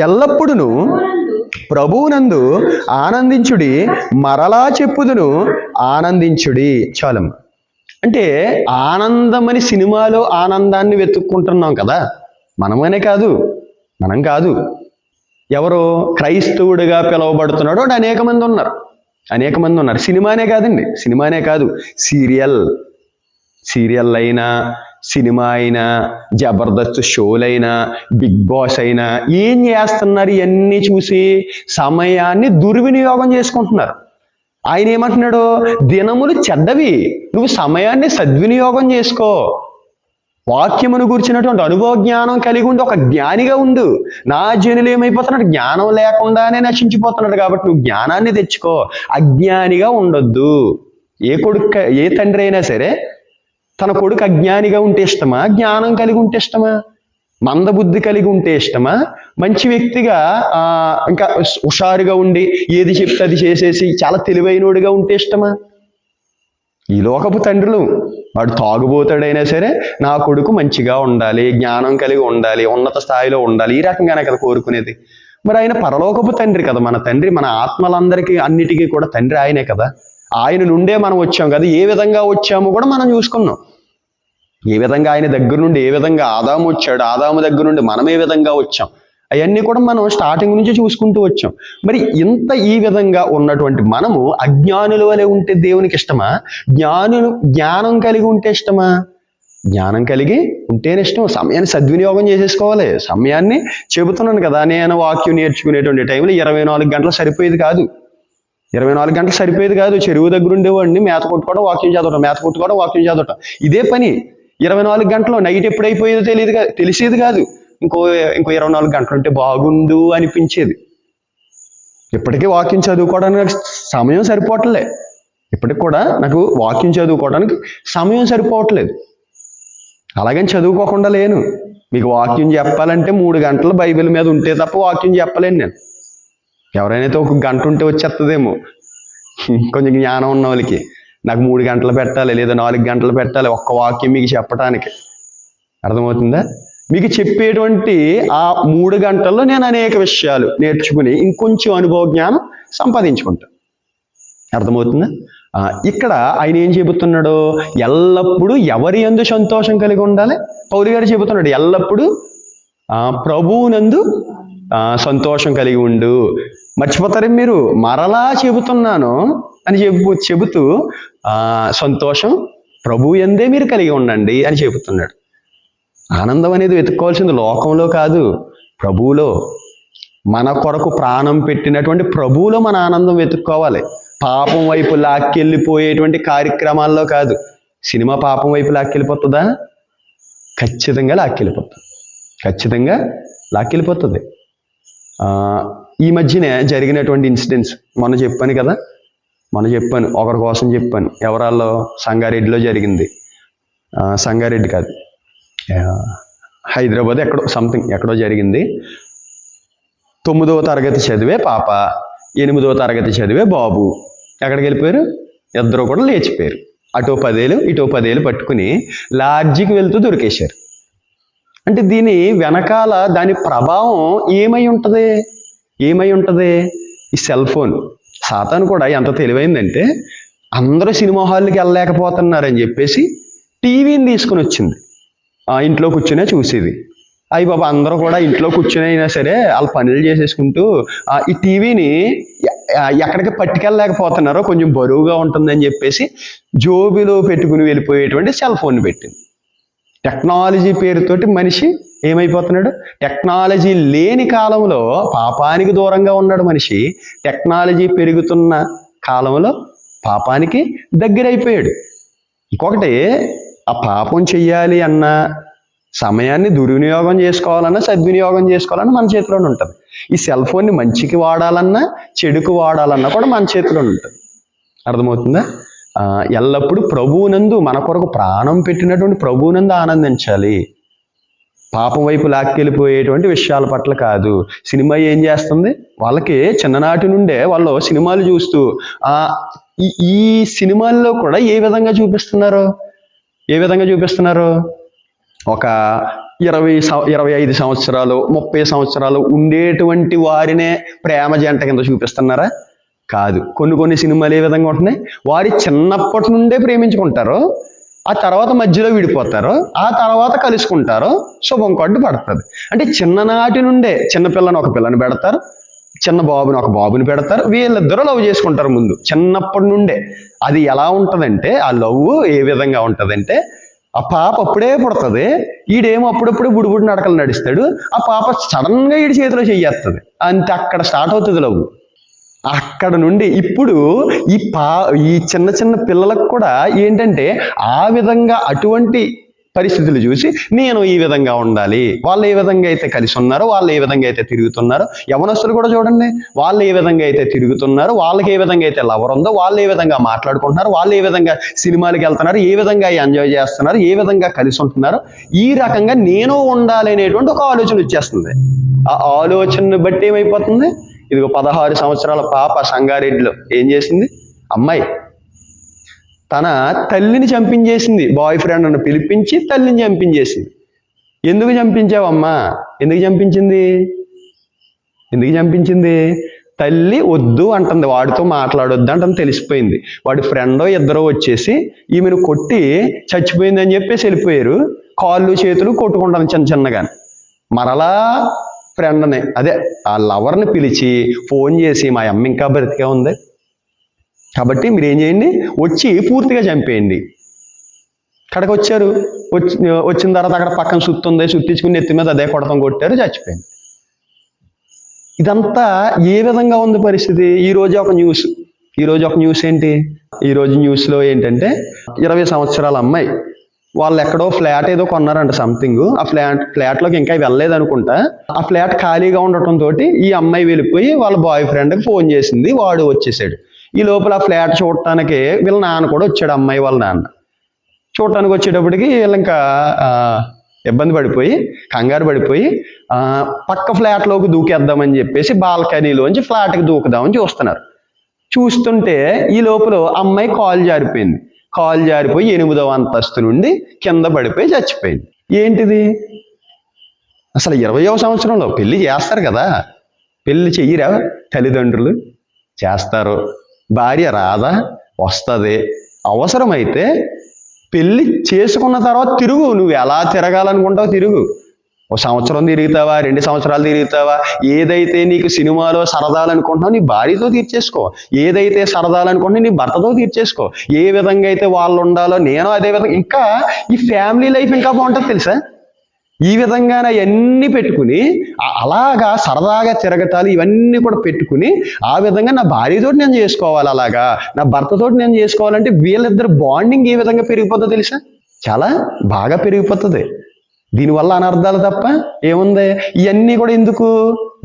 ఎల్లప్పుడూ ప్రభువునందు ఆనందించుడి, మరలా చెప్పుదును ఆనందించుడి. చాలమ్మ. అంటే ఆనందమని సినిమాలో ఆనందాన్ని వెతుక్కుంటున్నాం కదా. మనం కాదు, ఎవరు క్రైస్తవుడిగా పిలువబడుతున్నాడు వాడు అనేక మంది ఉన్నారు. సినిమానే కాదు, సీరియల్ అయినా, సినిమా అయినా, జబర్దస్త్ షోలైనా, బిగ్ బాస్ అయినా ఏం చేస్తున్నారు? ఇవన్నీ చూసి సమయాన్ని దుర్వినియోగం చేసుకుంటున్నారు. ఆయన ఏమంటున్నాడు? దినములు చెడ్డవి, నువ్వు సమయాన్ని సద్వినియోగం చేసుకో. వాక్యమును గురించినటువంటి అనుభవ జ్ఞానం కలిగి ఉండి ఒక జ్ఞానిగా ఉండు. నా జనులు ఏమైపోతున్నాడు? జ్ఞానం లేకుండానే నశించిపోతున్నాడు. కాబట్టి నువ్వు జ్ఞానాన్ని తెచ్చుకో, అజ్ఞానిగా ఉండొద్దు. ఏ తండ్రి అయినా సరే తన కొడుకు అజ్ఞానిగా ఉంటే ఇష్టమా, జ్ఞానం కలిగి ఉంటే ఇష్టమా? మందబుద్ధి కలిగి ఉంటే ఇష్టమా, మంచి వ్యక్తిగా ఇంకా హుషారుగా ఉండి ఏది చెప్తే అది చేసేసి చాలా తెలివైనోడిగా ఉంటే ఇష్టమా? ఈ లోకపు తండ్రులు, వాడు తాగుబోతాడైనా సరే నా కొడుకు మంచిగా ఉండాలి, జ్ఞానం కలిగి ఉండాలి, ఉన్నత స్థాయిలో ఉండాలి, ఈ రకంగానే కదా కోరుకునేది. మరి ఆయన పరలోకపు తండ్రి కదా, మన తండ్రి, మన ఆత్మలందరికీ అన్నిటికీ కూడా తండ్రి ఆయనే కదా. ఆయన నుండే మనం వచ్చాం కదా. ఏ విధంగా వచ్చామో కూడా మనం చూసుకున్నాం. ఏ విధంగా ఆయన దగ్గర నుండి, ఏ విధంగా ఆదాము వచ్చాడు, ఆదాము దగ్గర నుండి మనం ఏ విధంగా వచ్చాం, అవన్నీ కూడా మనం స్టార్టింగ్ నుంచి చూసుకుంటూ వచ్చాం. మరి ఇంత ఈ విధంగా ఉన్నటువంటి మనము అజ్ఞానుల వలె ఉంటే దేవునికి ఇష్టమా? జ్ఞానం కలిగి ఉంటే ఇష్టమా? జ్ఞానం కలిగి ఉంటేనే ఇష్టం. సమయాన్ని సద్వినియోగం చేసేసుకోవాలి. సమయాన్ని చెబుతున్నాను కదా, నేను వాక్యం నేర్చుకునేటువంటి టైంలో 24 గంటలు సరిపోయేది కాదు. 24 గంటలు సరిపోయేది కాదు. చెరువు దగ్గర ఉండేవాడిని, మేత కొట్టుకోవడం, వాక్యం చదవటం, మేత కొట్టుకోవడం, వాక్యం చదవటం, ఇదే పని. 24 గంటలు. నైట్ ఎప్పుడైపోయేదో తెలిసేది కాదు. ఇంకో 24 గంటలు ఉంటే బాగుండు అనిపించేది. ఇప్పటికీ వాక్యం చదువుకోవడానికి సమయం సరిపోవట్లే. ఇప్పటికి కూడా నాకు వాక్యం చదువుకోవడానికి సమయం సరిపోవట్లేదు. అలాగని చదువుకోకుండా లేను. మీకు వాక్యం చెప్పాలంటే 3 గంటలు బైబిల్ మీద ఉంటే తప్ప వాక్యం చెప్పలేను నేను. ఎవరైనా 1 గంట ఉంటే వచ్చేస్తుందేమో కొంచెం జ్ఞానం ఉన్న వాళ్ళకి. నాకు 3 గంటలు పెట్టాలి, లేదా 4 గంటలు పెట్టాలి ఒక్క వాక్యం మీకు చెప్పడానికి. అర్థమవుతుందా? మీకు చెప్పేటువంటి ఆ 3 గంటల్లో నేను అనేక విషయాలు నేర్చుకుని ఇంకొంచెం అనుభవ జ్ఞానం సంపాదించుకుంటాను. అర్థమవుతుందా? ఇక్కడ ఆయన ఏం చెబుతున్నాడు? ఎల్లప్పుడూ ఎవరి యందు సంతోషం కలిగి ఉండాలి? పౌలు గారు చెబుతున్నాడు, ఎల్లప్పుడూ ప్రభువునందు సంతోషం కలిగి ఉండు. మర్చిపోతారు మీరు, మరలా చెబుతున్నాను అని చెబుతూ సంతోషం ప్రభువు యందే మీరు కలిగి ఉండండి అని చెబుతున్నాడు. ఆనందం అనేది వెతుక్కోవాల్సింది లోకంలో కాదు, ప్రభువులో. మన కొరకు ప్రాణం పెట్టినటువంటి ప్రభువులో మన ఆనందం వెతుక్కోవాలి. పాపం వైపు లాక్కెళ్ళిపోయేటువంటి కార్యక్రమాల్లో కాదు. సినిమా పాపం వైపు లాక్కెళ్ళిపోతుందా? ఖచ్చితంగా లాక్కెళ్ళిపోతుంది. ఖచ్చితంగా లాక్కెళ్ళిపోతుంది. ఈ మధ్యనే జరిగినటువంటి ఇన్సిడెంట్స్ మొన్న చెప్పాను కదా, ఒకరి కోసం చెప్పాను. ఎవరాల్లో? సంగారెడ్డిలో జరిగింది. సంగారెడ్డి కాదు, హైదరాబాద్ ఎక్కడో జరిగింది. 9వ తరగతి చదివే పాప, 8వ తరగతి చదివే బాబు ఎక్కడికి వెళ్ళిపోయారు? ఇద్దరు కూడా లేచిపోయారు. అటో 10 ఏళ్ళు ఇటో 10 ఏళ్ళు పట్టుకుని లాడ్జికి వెళ్తూ దొరికేశారు. అంటే దీని వెనకాల దాని ప్రభావం ఏమై ఉంటుంది? ఈ సెల్ ఫోన్. సాతాను కూడా ఎంత తెలివైందంటే, అందరూ సినిమా హాల్కి వెళ్ళలేకపోతున్నారని చెప్పేసి టీవీని తీసుకుని వచ్చింది. ఇంట్లో కూర్చునే చూసేది. అయ్యి బాబా, అందరూ కూడా ఇంట్లో కూర్చుని అయినా సరే వాళ్ళ పనులు చేసేసుకుంటూ ఈ టీవీని ఎక్కడికి పట్టుకెళ్ళలేకపోతున్నారో, కొంచెం బరువుగా ఉంటుందని చెప్పేసి జోబిలో పెట్టుకుని వెళ్ళిపోయేటువంటి సెల్ ఫోన్ పెట్టింది. టెక్నాలజీ పేరుతోటి మనిషి ఏమైపోతున్నాడు? టెక్నాలజీ లేని కాలంలో పాపానికి దూరంగా ఉన్నాడు మనిషి. టెక్నాలజీ పెరుగుతున్న కాలంలో పాపానికి దగ్గరైపోయాడు. ఇంకొకటి, ఆ పాపం చెయ్యాలి అన్నా, సమయాన్ని దుర్వినియోగం చేసుకోవాలన్నా, సద్వినియోగం చేసుకోవాలన్నా మన చేతిలోనే ఉంటుంది. ఈ సెల్ ఫోన్ని మంచికి వాడాలన్నా, చెడుకు వాడాలన్నా కూడా మన చేతిలోనే ఉంటుంది. అర్థమవుతుందా? ఎల్లప్పుడూ ప్రభువునందు, మన కొరకు ప్రాణం పెట్టినటువంటి ప్రభువునందు ఆనందించాలి. పాపం వైపు లాక్కెళ్ళిపోయేటువంటి విషయాల పట్ల కాదు. సినిమా ఏం చేస్తుంది? వాళ్ళకి చిన్ననాటి నుండే వాళ్ళు సినిమాలు చూస్తూ ఈ సినిమాల్లో కూడా ఏ విధంగా చూపిస్తున్నారు? ఒక 25 సంవత్సరాలు 30 సంవత్సరాలు ఉండేటువంటి వారినే ప్రేమ జంట కింద చూపిస్తున్నారా? కాదు. కొన్ని సినిమాలు ఏ విధంగా ఉంటున్నాయి? వారి చిన్నప్పటి నుండే ప్రేమించుకుంటారు, ఆ తర్వాత మధ్యలో విడిపోతారు, ఆ తర్వాత కలుసుకుంటారు, శుభం కొట్టు పడుతుంది. అంటే చిన్ననాటి నుండే చిన్నపిల్లని ఒక పిల్లని పెడతారు, చిన్న బాబుని ఒక బాబుని పెడతారు, వీళ్ళిద్దరూ లవ్ చేసుకుంటారు ముందు చిన్నప్పటి నుండే. అది ఎలా ఉంటుందంటే, ఆ లవ్ ఏ విధంగా ఉంటుందంటే, ఆ పాప అప్పుడే పుడుతుంది, ఈడేమో అప్పుడప్పుడు బుడిబుడి నడకలు నడుస్తాడు, ఆ పాప సడన్ గా ఈడి చేతిలో చెయ్యేస్తుంది. అంతే, అక్కడ స్టార్ట్ అవుతుంది లవ్. అక్కడ నుండి ఇప్పుడు ఈ చిన్న చిన్న పిల్లలకు కూడా ఏంటంటే, ఆ విధంగా అటువంటి పరిస్థితులు చూసి నేను ఈ విధంగా ఉండాలి, వాళ్ళు ఏ విధంగా అయితే కలిసి ఉన్నారో, వాళ్ళు ఏ విధంగా అయితే తిరుగుతున్నారో, యవనస్తులు కూడా చూడండి, వాళ్ళు ఏ విధంగా అయితే తిరుగుతున్నారో, వాళ్ళకి ఏ విధంగా అయితే లవర్ ఉందో, వాళ్ళు ఏ విధంగా మాట్లాడుకుంటున్నారు, వాళ్ళు ఏ విధంగా సినిమాలకు వెళ్తున్నారు, ఏ విధంగా ఎంజాయ్ చేస్తున్నారు, ఏ విధంగా కలిసి ఉంటున్నారు, ఈ రకంగా నేను ఉండాలి అనేటువంటి ఒక ఆలోచన వచ్చేస్తుంది. ఆ ఆలోచనను బట్టి ఏమైపోతుంది, ఇదిగో 16 సంవత్సరాల పాప సంగారెడ్డిలో ఏం చేసింది, అమ్మాయి తన తల్లిని చంపించేసింది. బాయ్ ఫ్రెండ్ అని పిలిపించి తల్లిని చంపించేసింది. ఎందుకు చంపించావమ్మా? ఎందుకు చంపించింది? తల్లి వద్దు అంటుంది, వాడితో మాట్లాడొద్దు అంటుంది, తెలిసిపోయింది. వాడి ఫ్రెండో ఇద్దరో వచ్చేసి ఈమెను కొట్టి చచ్చిపోయింది అని చెప్పేసి వెళ్ళిపోయారు. కాళ్ళు చేతులు కొట్టుకుంటాను చిన్నగా. మరలా ఫ్రెండ్ని, అదే ఆ లవర్ని పిలిచి ఫోన్ చేసి, మా అమ్మ ఇంకా బ్రతికే ఉంది కాబట్టి మీరు ఏం చేయండి, వచ్చి పూర్తిగా చంపేయండి. అక్కడికి వచ్చారు. వచ్చిన తర్వాత అక్కడ పక్కన సుత్తుంది, సుత్తించుకుని ఎత్తి మీద అదే కొట్టారు, చచ్చిపోయింది. ఇదంతా ఏ విధంగా ఉంది పరిస్థితి? ఈరోజు ఒక న్యూస్ ఏంటి, ఈరోజు న్యూస్లో ఏంటంటే 20 సంవత్సరాల అమ్మాయి, వాళ్ళు ఎక్కడో ఫ్లాట్ ఏదో కొన్నారంట సంథింగ్. ఆ ఫ్లాట్లోకి ఇంకా వెళ్ళలేదు అనుకుంటా. ఆ ఫ్లాట్ ఖాళీగా ఉండటంతో ఈ అమ్మాయి వెళ్ళిపోయి వాళ్ళ బాయ్ ఫ్రెండ్కి ఫోన్ చేసింది, వాడు వచ్చేసాడు. ఈ లోపల ఆ ఫ్లాట్ చూడటానికి వీళ్ళ నాన్న కూడా వచ్చాడు, అమ్మాయి వాళ్ళ నాన్న. చూడటానికి వచ్చేటప్పటికి వీళ్ళు ఇంకా ఇబ్బంది పడిపోయి, కంగారు పడిపోయి పక్క ఫ్లాట్లోకి దూకేద్దామని చెప్పేసి బాల్కనీలోంచి ఫ్లాట్కి దూకుదామని చూస్తున్నారు. చూస్తుంటే ఈ లోపల అమ్మాయి కాలు జారిపోయి 8వ అంతస్తు నుండి కింద పడిపోయి చచ్చిపోయింది. ఏంటిది అసలు? 20వ సంవత్సరంలో పెళ్లి చేస్తారు కదా, పెళ్లి చెయ్యరా తల్లిదండ్రులు? చేస్తారు. భార్య రాదా? వస్తుంది. అవసరమైతే పెళ్లి చేసుకున్న తర్వాత తిరుగు, నువ్వు ఎలా తిరగాలనుకుంటావు తిరుగు. 1 సంవత్సరం తిరుగుతావా, 2 సంవత్సరాలు తిరుగుతావా, ఏదైతే నీకు సినిమాలో సరదాలు అనుకుంటున్నావు నీ భార్యతో తీర్చేసుకో, ఏదైతే సరదాలు అనుకుంటున్నావు నీ భర్తతో తీర్చేసుకో, ఏ విధంగా అయితే వాళ్ళు ఉండాలో నేను అదే విధంగా. ఇంకా ఈ ఫ్యామిలీ లైఫ్ ఇంకా బాగుంటుంది తెలుసా? ఈ విధంగా అవన్నీ పెట్టుకుని అలాగా సరదాగా తిరగటాలు ఇవన్నీ కూడా పెట్టుకుని ఆ విధంగా నా భార్యతోటి నేను చేసుకోవాలి, అలాగా నా భర్తతోటి నేను చేసుకోవాలంటే వీళ్ళిద్దరు బాండింగ్ ఏ విధంగా పెరిగిపోతుందో తెలుసా? చాలా బాగా పెరిగిపోతుంది. దీనివల్ల అనర్థాలు తప్ప ఏముంది? ఇవన్నీ కూడా ఎందుకు?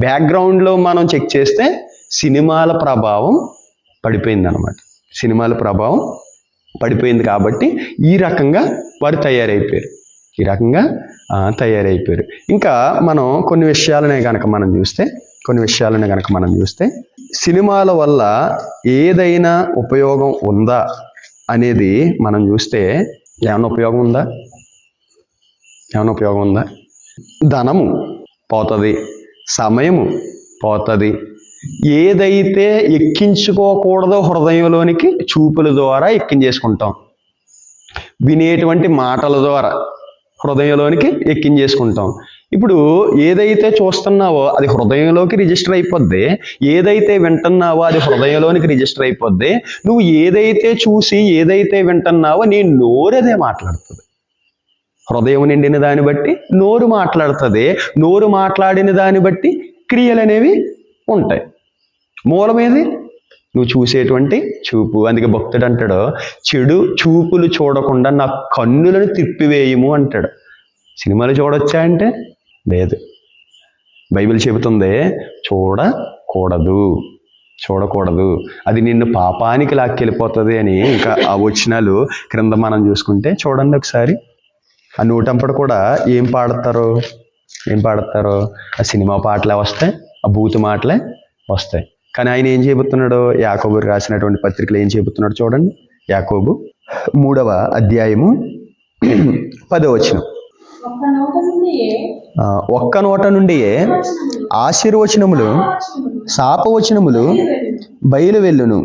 బ్యాక్గ్రౌండ్లో మనం చెక్ చేస్తే సినిమాల ప్రభావం పడిపోయింది అనమాట. సినిమాల ప్రభావం పడిపోయింది కాబట్టి ఈ రకంగా వారు తయారైపోయారు. ఇంకా మనం కొన్ని విషయాలనే కనుక మనం చూస్తే సినిమాల వల్ల ఏదైనా ఉపయోగం ఉందా అనేది మనం చూస్తే ఏమైనా ఉపయోగం ఉందా? ధనము పోతుంది, సమయము పోతుంది. ఏదైతే ఎక్కించుకోకూడదో హృదయంలోనికి చూపుల ద్వారా ఎక్కించేసుకుంటాం, వినేటువంటి మాటల ద్వారా హృదయంలోనికి ఎక్కించేసుకుంటాం. ఇప్పుడు ఏదైతే చూస్తున్నావో అది హృదయంలోకి రిజిస్టర్ అయిపోద్ది, ఏదైతే వింటున్నావో అది హృదయంలోనికి రిజిస్టర్ అయిపోద్ది. నువ్వు ఏదైతే చూసి ఏదైతే వింటున్నావో నీ నోరు అదే మాట్లాడుతుంది. హృదయం నిండిన దాన్ని బట్టి నోరు మాట్లాడుతుంది, నోరు మాట్లాడిన దాన్ని బట్టి క్రియలు అనేవి ఉంటాయి. మూలమేది? నువ్వు చూసేటువంటి చూపు. అందుకే భక్తుడు అంటాడు, చెడు చూపులు చూడకుండా నా కన్నులను తిప్పివేయము అంటాడు. సినిమాలు చూడొచ్చా అంటే లేదు. బైబిల్ చెబుతుంది చూడకూడదు, అది నిన్ను పాపానికి లాక్కెళ్ళిపోతుంది అని. ఇంకా ఆ వచనాలు క్రింద మనం చూసుకుంటే చూడండి ఒకసారి. ఆ నూటంపడు కూడా ఏం పాడతారో, ఆ సినిమా పాటలే వస్తాయి, ఆ బూతు మాటలే వస్తాయి. కానీ ఆయన ఏం చెబుతున్నాడు? యాకోబు రాసినటువంటి పత్రికలో ఏం చెబుతున్నాడు చూడండి. యాకోబు 3వ అధ్యాయము 10వ వచనం. ఒక్క నోట నుండియే ఆశీర్వచనములు శాపవచనములు బయలువెళ్ళును.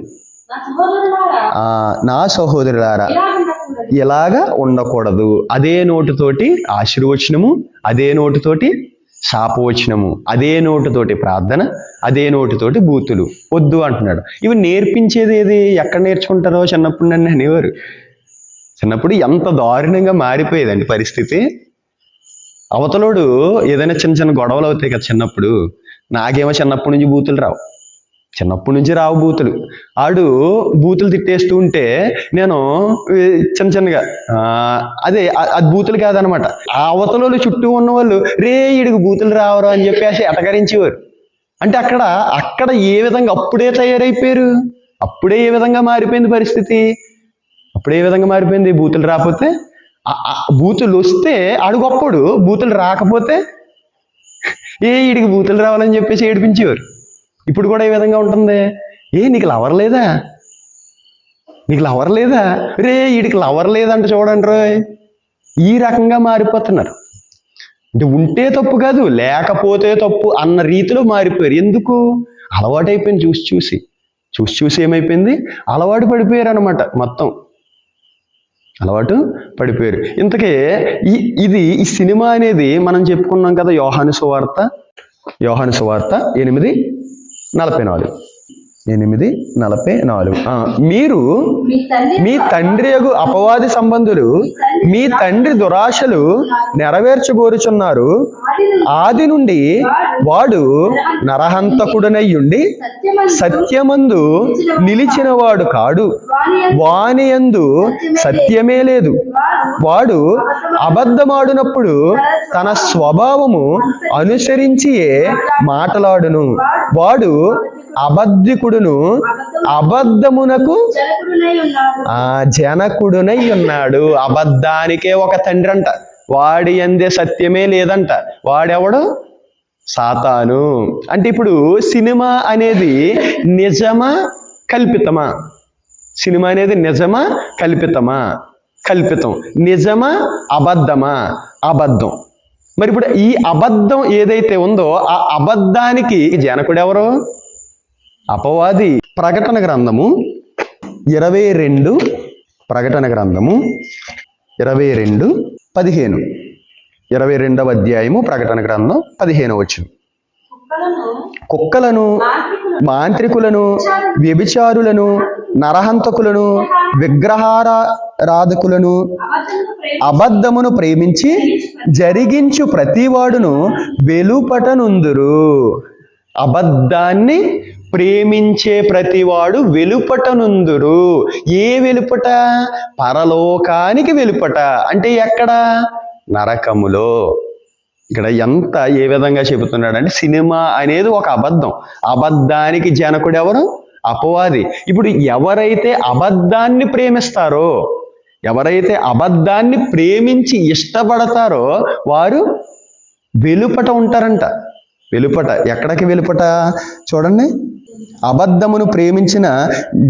నా సహోదరులారా ఇలాగా ఉండకూడదు. అదే నోటుతోటి ఆశీర్వచనము, అదే నోటుతోటి శాపవచనము, అదే నోటుతోటి ప్రార్థన, అదే నోటుతోటి బూతులు వద్దు అంటున్నాడు. ఇవి నేర్పించేది ఏది? ఎక్కడ నేర్చుకుంటారో? చిన్నప్పుడు నన్ను అనేవారు. చిన్నప్పుడు ఎంత దారుణంగా మారిపోయేదండి పరిస్థితి. అవతలోడు ఏదైనా చిన్న గొడవలు అవుతాయి కదా చిన్నప్పుడు. నాకేమో చిన్నప్పటి నుంచి బూతులు రావు. చిన్నప్పటి నుంచి రావు బూతులు. ఆడు బూతులు తిట్టేస్తూ ఉంటే నేను చిన్న చిన్నగా అదే అది బూతులు కాదనమాట. ఆ అవతల చుట్టూ ఉన్న వాళ్ళు రే ఈడికి బూతులు రావరు అని చెప్పేసి ఎటకరించేవారు. అంటే అక్కడ ఏ విధంగా అప్పుడే తయారైపోయారు, అప్పుడే ఏ విధంగా మారిపోయింది పరిస్థితి, అప్పుడే ఏ విధంగా మారిపోయింది. బూతులు రాకపోతే బూతులు వస్తే ఆడు గొప్పడు, బూతులు రాకపోతే ఈడికి బూతులు రావాలని చెప్పేసి ఏడిపించేవారు. ఇప్పుడు కూడా ఏ విధంగా ఉంటుంది, నీకు లవర్ లేదా, నీకు లవర్ లేదా, రే వీడికి లవర్ లేదంటే చూడండి రోయ్. ఈ రకంగా మారిపోతున్నారు. అంటే ఉంటే తప్పు కాదు, లేకపోతే తప్పు అన్న రీతిలో మారిపోయారు. ఎందుకు? అలవాటైపోయింది. చూసి చూసి ఏమైపోయింది, అలవాటు పడిపోయారు అనమాట. మొత్తం అలవాటు పడిపోయారు. ఇంతకీ ఈ సినిమా అనేది మనం చెప్పుకున్నాం కదా, యోహాను సువార్త 8:44. మీరు మీ తండ్రి యగు అపవాది సంబంధులు మీ తండ్రి దురాశలు నెరవేర్చగోరుచున్నారు. ఆది నుండి వాడు నరహంతకుడనయ్యుండి సత్యమందు నిలిచినవాడు కాడు, వాని యందు సత్యమే లేదు. వాడు అబద్ధమాడునప్పుడు తన స్వభావము అనుసరించియే మాటలాడును. వాడు అబద్ధికుడును, అబద్ధమునకు జనకుడునై ఉన్నాడు. అబద్ధానికే ఒక తండ్రి అంట, వాడి యందే సత్యమే లేదంట. వాడెవడు? సాతాను. అంటే ఇప్పుడు సినిమా అనేది నిజమా కల్పితమా? సినిమా అనేది నిజమా కల్పితమా? కల్పితం. నిజమా అబద్ధమా? అబద్ధం. మరి ఇప్పుడు ఈ అబద్ధం ఏదైతే ఉందో ఆ అబద్ధానికి జనకుడెవరు? అపవాది. ప్రకటన గ్రంథము 22 22:15 22వ అధ్యాయము ప్రకటన గ్రంథం 15వ వచనం. కుక్కలను, మాంత్రికులను, వ్యభిచారులను, నరహంతకులను, విగ్రహారాధకులను, అబద్ధమును ప్రేమించి జరిగించు ప్రతివాడును వెలుపటనుందురు. అబద్ధాన్ని ప్రేమించే ప్రతివాడు వెలుపటనుందురు. ఏ వెలుపట? పరలోకానికి వెలుపట. అంటే ఎక్కడ? నరకములో. ఇక్కడ ఏ విధంగా చెబుతున్నాడంటే సినిమా అనేది ఒక అబద్ధం. అబద్ధానికి జనకుడు ఎవరు? అపవాది. ఇప్పుడు ఎవరైతే అబద్ధాన్ని ప్రేమిస్తారో, ఎవరైతే అబద్ధాన్ని ప్రేమించి ఇష్టపడతారో వారు వెలుపట ఉంటారంట. వెలుపట. ఎక్కడికి వెలుపట? చూడండి, అబద్ధమును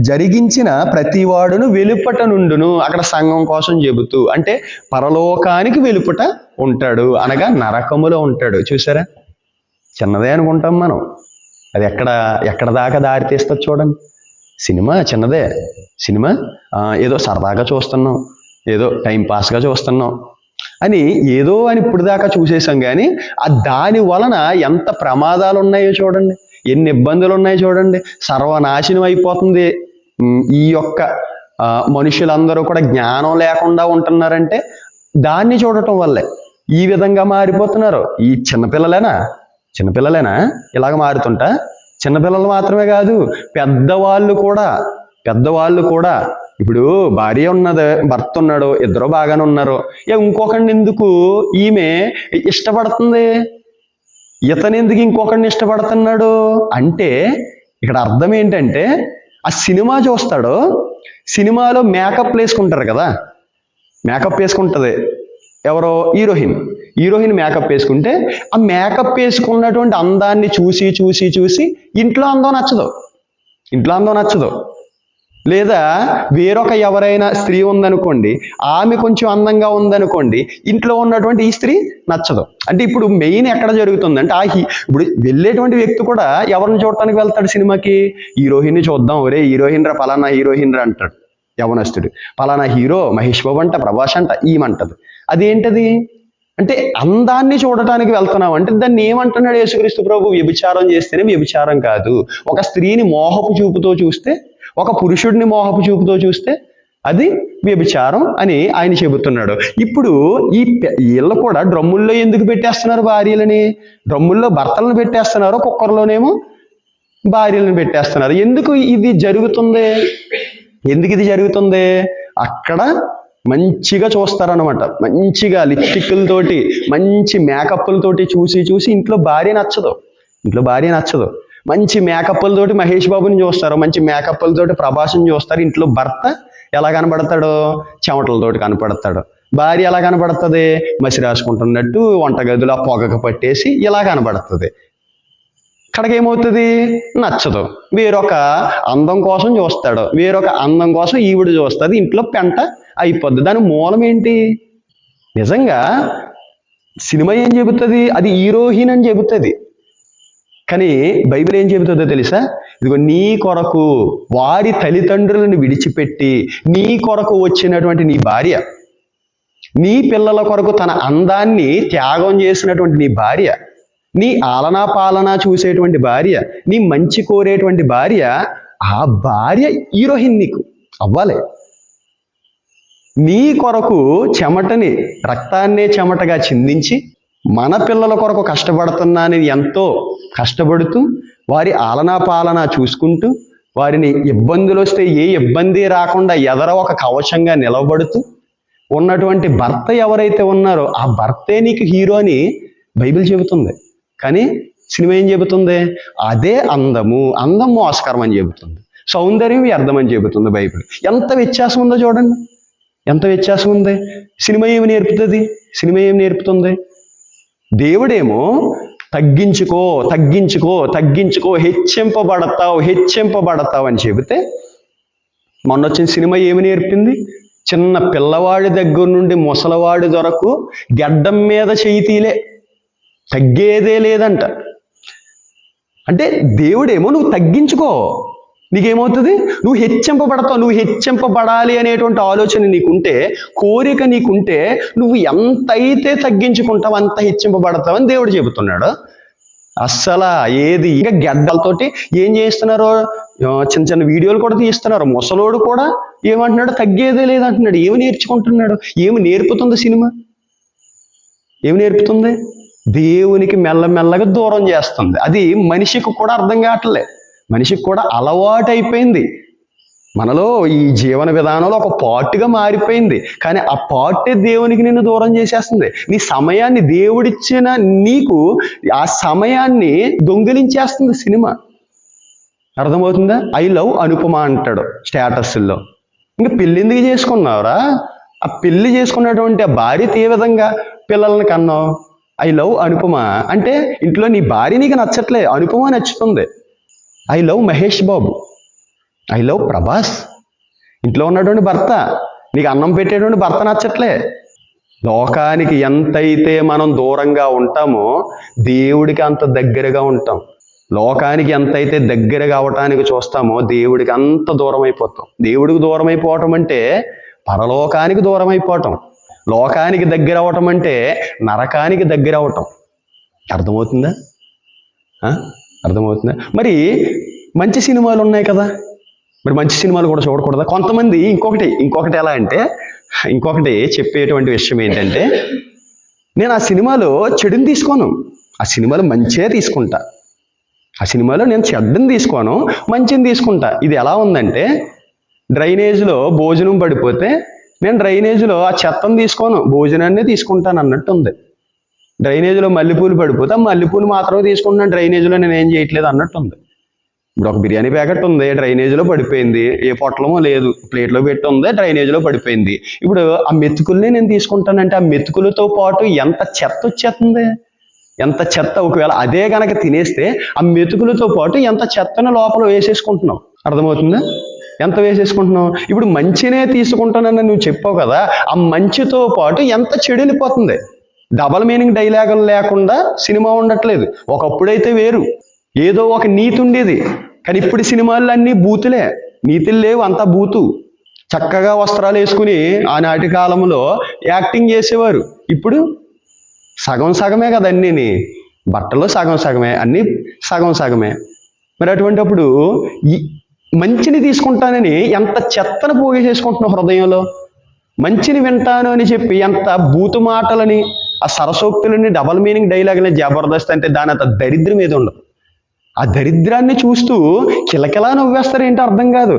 జరిగించిన ప్రతివాడును వెలుపట నుండును. అక్కడ సంఘం కోసం చెబుతూ, అంటే పరలోకానికి వెలుపట ఉంటాడు, అనగా నరకములో ఉంటాడు. చూసారా? చిన్నదే అనుకుంటాం మనం, అది ఎక్కడ దాకా దారి తీస్తుంది చూడండి. సినిమా చిన్నదే. సినిమా ఏదో సరదాగా చూస్తున్నాం, ఏదో టైంపాస్గా చూస్తున్నాం అని ఇప్పుడు దాకా చూసేసాం. కానీ దాని వలన ఎంత ప్రమాదాలు ఉన్నాయో చూడండి, ఎన్ని ఇబ్బందులు ఉన్నాయో చూడండి. సర్వనాశనం అయిపోతుంది. ఈ యొక్క మనుషులందరూ కూడా జ్ఞానం లేకుండా ఉంటున్నారంటే దాన్ని చూడటం వల్లే ఈ విధంగా మారిపోతున్నారు. ఈ చిన్నపిల్లలేనా ఇలాగ మారుతుంటా? చిన్నపిల్లలు మాత్రమే కాదు, పెద్దవాళ్ళు కూడా. ఇప్పుడు భార్య ఉన్నది, భర్త ఉన్నాడు, ఇద్దరు బాగానే ఉన్నారు. ఇంకొకరిని ఎందుకు ఈమె ఇష్టపడుతుంది? ఇతను ఎందుకు ఇంకొకరిని ఇష్టపడుతున్నాడు అంటే ఇక్కడ అర్థం ఏంటంటే, ఆ సినిమా చూస్తాడు, సినిమాలో మేకప్ వేసుకుంటారు కదా, మేకప్ వేసుకుంటుంది ఎవరో హీరోయిన్ మేకప్ వేసుకుంటే ఆ మేకప్ వేసుకున్నటువంటి అందాన్ని చూసి ఇంట్లో అందం నచ్చదు. లేదా వేరొక ఎవరైనా స్త్రీ ఉందనుకోండి, ఆమె కొంచెం అందంగా ఉందనుకోండి, ఇంట్లో ఉన్నటువంటి ఈ స్త్రీ నచ్చదు. అంటే ఇప్పుడు మెయిన్ ఎక్కడ జరుగుతుందంటే ఇప్పుడు వెళ్ళేటువంటి వ్యక్తి కూడా ఎవరిని చూడటానికి వెళ్తాడు సినిమాకి? హీరోయిన్ని చూద్దాం, ఒరే హీరోయిన్ రా, పలానా హీరోయిన్ రా అంటాడు యవనస్తుడు. పలానా హీరో మహేష్ బాబు అంట, ప్రభాస్ అంట, ఈమంటది. అదేంటది అంటే అందాన్ని చూడటానికి వెళ్తున్నాం అంటే దాన్ని ఏమంటున్నాడు యేసుక్రీస్తు ప్రభు? వ్యభిచారం చేస్తేనే వ్యభిచారం కాదు. ఒక స్త్రీని మోహపు చూపుతో చూస్తే, ఒక పురుషుడిని మోహపు చూపుతో చూస్తే అది వ్యభిచారం అని ఆయన చెబుతున్నాడు. ఇప్పుడు వీళ్ళు కూడా డ్రమ్ముల్లో ఎందుకు పెట్టేస్తున్నారు భార్యలని? డ్రమ్ముల్లో భర్తలను పెట్టేస్తున్నారు, కుక్కర్లోనేమో భార్యలను పెట్టేస్తున్నారు. ఎందుకు ఇది జరుగుతుంది? ఎందుకు ఇది జరుగుతుంది? అక్కడ మంచిగా చూస్తారనమాట. మంచిగా లిప్స్టిక్లతోటి మంచి మేకప్లతోటి చూసి ఇంట్లో భార్య నచ్చదు. మంచి మేకప్లతోటి మహేష్ బాబుని చూస్తారు, మంచి మేకప్లతోటి ప్రభాస్ని చూస్తారు. ఇంట్లో భర్త ఎలా కనబడతాడు? చెమటలతోటి కనపడతాడు. భార్య ఎలా కనబడుతుంది? మసి రాసుకుంటున్నట్టు వంటగదిలో పొగకు పట్టేసి ఇలా కనబడుతుంది. ఇక్కడికి ఏమవుతుంది? నచ్చదు. వేరొక అందం కోసం చూస్తాడు, వేరొక అందం కోసం ఈవిడ చూస్తుంది. ఇంట్లో పెంట అయిపోద్ది. దాని మూలం ఏంటి? నిజంగా సినిమా ఏం చెబుతుంది? అది హీరోయిన్ అని చెబుతుంది. కానీ బైబిల్ ఏం చెబుతుందో తెలుసా? ఇదిగో నీ కొరకు వారి తల్లిదండ్రులను విడిచిపెట్టి నీ కొరకు వచ్చినటువంటి నీ భార్య, నీ పిల్లల కొరకు తన అందాన్ని త్యాగం చేసినటువంటి నీ భార్య, నీ ఆలనా పాలన చూసేటువంటి భార్య, నీ మంచి కోరేటువంటి భార్య, ఆ భార్య హీరోయిన్ నీకు అవ్వాలి. నీ కొరకు చెమటని, రక్తాన్నే చెమటగా చిందించి మన పిల్లల కొరకు కష్టపడుతున్నానని ఎంతో కష్టపడుతూ వారి ఆలనా పాలన చూసుకుంటూ వారిని ఇబ్బందులు వస్తే ఏ ఇబ్బంది రాకుండా ఎదర ఒక కవచంగా నిలబడుతూ ఉన్నటువంటి భర్త ఎవరైతే ఉన్నారో ఆ భర్తే నీకు హీరో అని బైబిల్ చెబుతుంది. కానీ సినిమా ఏం చెబుతుంది? అదే అందం మోసకరం అని చెబుతుంది, సౌందర్యం వ్యర్థం అని చెబుతుంది బైబిల్. ఎంత వ్యత్యాసం ఉందో చూడండి, ఎంత వ్యత్యాసం ఉంది. సినిమా ఏమి నేర్పుతుంది? దేవుడేమో తగ్గించుకో, హెచ్చింపబడతావు అని చెబితే, మొన్న వచ్చిన సినిమా ఏమి నేర్పింది? చిన్న పిల్లవాడి దగ్గర నుండి ముసలవాడి వరకు గడ్డం మీద చెయ్యి తీలే, తగ్గేదే లేదంట. అంటే దేవుడేమో నువ్వు తగ్గించుకో, నీకేమవుతుంది? నువ్వు హెచ్చింపబడాలి అనేటువంటి ఆలోచన నీకుంటే, కోరిక నీకుంటే, నువ్వు ఎంతైతే తగ్గించుకుంటావు అంత హెచ్చింపబడతావని దేవుడు చెబుతున్నాడు. అస్సలా ఏది ఇంకా గడ్డలతోటి ఏం చేస్తున్నారు? చిన్న చిన్న వీడియోలు కూడా తీస్తున్నారు. ముసలోడు కూడా ఏమంటున్నాడు? తగ్గేదే లేదంటున్నాడు. ఏమి నేర్చుకుంటున్నాడు? ఏమి నేర్పుతుంది సినిమా? ఏమి నేర్పుతుంది? దేవునికి మెల్లమెల్లగా దూరం చేస్తుంది. అది మనిషికి కూడా అర్థం కావట్లే, మనిషికి కూడా అలవాటైపోయింది. మనలో ఈ జీవన విధానంలో ఒక పార్ట్గా మారిపోయింది. కానీ ఆ పార్టే దేవునికి నిన్ను దూరం చేసేస్తుంది. నీ సమయాన్ని, దేవుడిచ్చిన నీకు ఆ సమయాన్ని దొంగిలించేస్తుంది సినిమా. అర్థమవుతుందా? ఐ లవ్ అనుపమ అంటాడు స్టేటస్లో. ఇంకా పెళ్ళి ఎందుకు చేసుకున్నావురా? ఆ పెళ్లి చేసుకున్నటువంటి ఆ భార్యతో ఏ విధంగా పిల్లల్ని కన్నావు? ఐ లవ్ అనుపమ అంటే ఇంట్లో నీ భార్య నీకు నచ్చట్లే, అనుపమ నచ్చుతుంది. I love Mahesh Babu, I love Prabhas. ఇంట్లో ఉన్నటువంటి భర్త, నీకు అన్నం పెట్టేటువంటి భర్త నచ్చట్లే. లోకానికి ఎంతైతే మనం దూరంగా ఉంటామో దేవుడికి అంత దగ్గరగా ఉంటాం. లోకానికి ఎంతైతే దగ్గరగా అవటానికి చూస్తామో దేవుడికి అంత దూరం అయిపోతాం. దేవుడికి దూరం అయిపోవటం అంటే పరలోకానికి దూరం అయిపోవటం. లోకానికి దగ్గర అవటం అంటే నరకానికి దగ్గర అవటం. అర్థమవుతుందా? అర్థమవుతుందా? మరి మంచి సినిమాలు ఉన్నాయి కదా, మరి మంచి సినిమాలు కూడా చూడకూడదా? కొంతమంది ఇంకొకటి ఎలా అంటే, ఇంకొకటి చెప్పేటువంటి విషయం ఏంటంటే, నేను ఆ సినిమాలో చెడుని తీసుకోను, ఆ సినిమాలో మంచిగా తీసుకుంటా. ఆ సినిమాలో నేను చెడ్డని తీసుకోను, మంచిని తీసుకుంటా. ఇది ఎలా ఉందంటే, డ్రైనేజ్లో భోజనం పడిపోతే నేను డ్రైనేజ్లో ఆ చెత్తను తీసుకోను, భోజనాన్ని తీసుకుంటాను అన్నట్టు ఉంది. డ్రైనేజ్లో మల్లెపూలు పడిపోతే ఆ మల్లెపూలు మాత్రమే తీసుకుంటున్నాను, డ్రైనేజ్లో నేను ఏం చేయట్లేదు అన్నట్టు ఉంది. ఇప్పుడు ఒక బిర్యానీ ప్యాకెట్ ఉంది, డ్రైనేజ్లో పడిపోయింది, ఏ పొట్లమో లేదు, ప్లేట్లో పెట్టి ఉంది, డ్రైనేజ్లో పడిపోయింది. ఇప్పుడు ఆ మెతుకుల్ని నేను తీసుకుంటానంటే ఆ మెతుకులతో పాటు ఎంత చెత్త వచ్చేస్తుంది, ఎంత చెత్త. ఒకవేళ అదే కనుక తినేస్తే ఆ మెతుకులతో పాటు ఎంత చెత్తను లోపల వేసేసుకుంటున్నావు. అర్థమవుతుందా? ఎంత వేసేసుకుంటున్నావు? ఇప్పుడు మంచినే తీసుకుంటానని నువ్వు చెప్పావు కదా, ఆ మంచితో పాటు ఎంత చెడు వెళ్ళిపోతుంది. డబల్ మీనింగ్ డైలాగులు లేకుండా సినిమా ఉండట్లేదు. ఒకప్పుడైతే వేరు, ఏదో ఒక నీతి ఉండేది. కానీ ఇప్పుడు సినిమాల్లో అన్నీ బూతులే, నీతులు లేవు, అంతా బూతు. చక్కగా వస్త్రాలు వేసుకుని ఆనాటి కాలంలో యాక్టింగ్ చేసేవారు. ఇప్పుడు సగం సగమే కదా అన్నీని, బట్టలు సగం సగమే, అన్నీ సగం సగమే. మరి అటువంటిప్పుడు మంచిని తీసుకుంటానని ఎంత చెత్తను పోగేసేసుకుంటున్నావు హృదయంలో. మంచిని వింటాను అని చెప్పి ఎంత బూతు మాటలని, ఆ సరసోక్తులని, డబల్ మీనింగ్ డైలాగులని, జబర్దస్త్ అంటే దాని అంత దరిద్రం ఏది ఉండదు. ఆ దరిద్రాన్ని చూస్తూ కిలకిలా నవ్వేస్తారు ఏంటో అర్థం కాదు.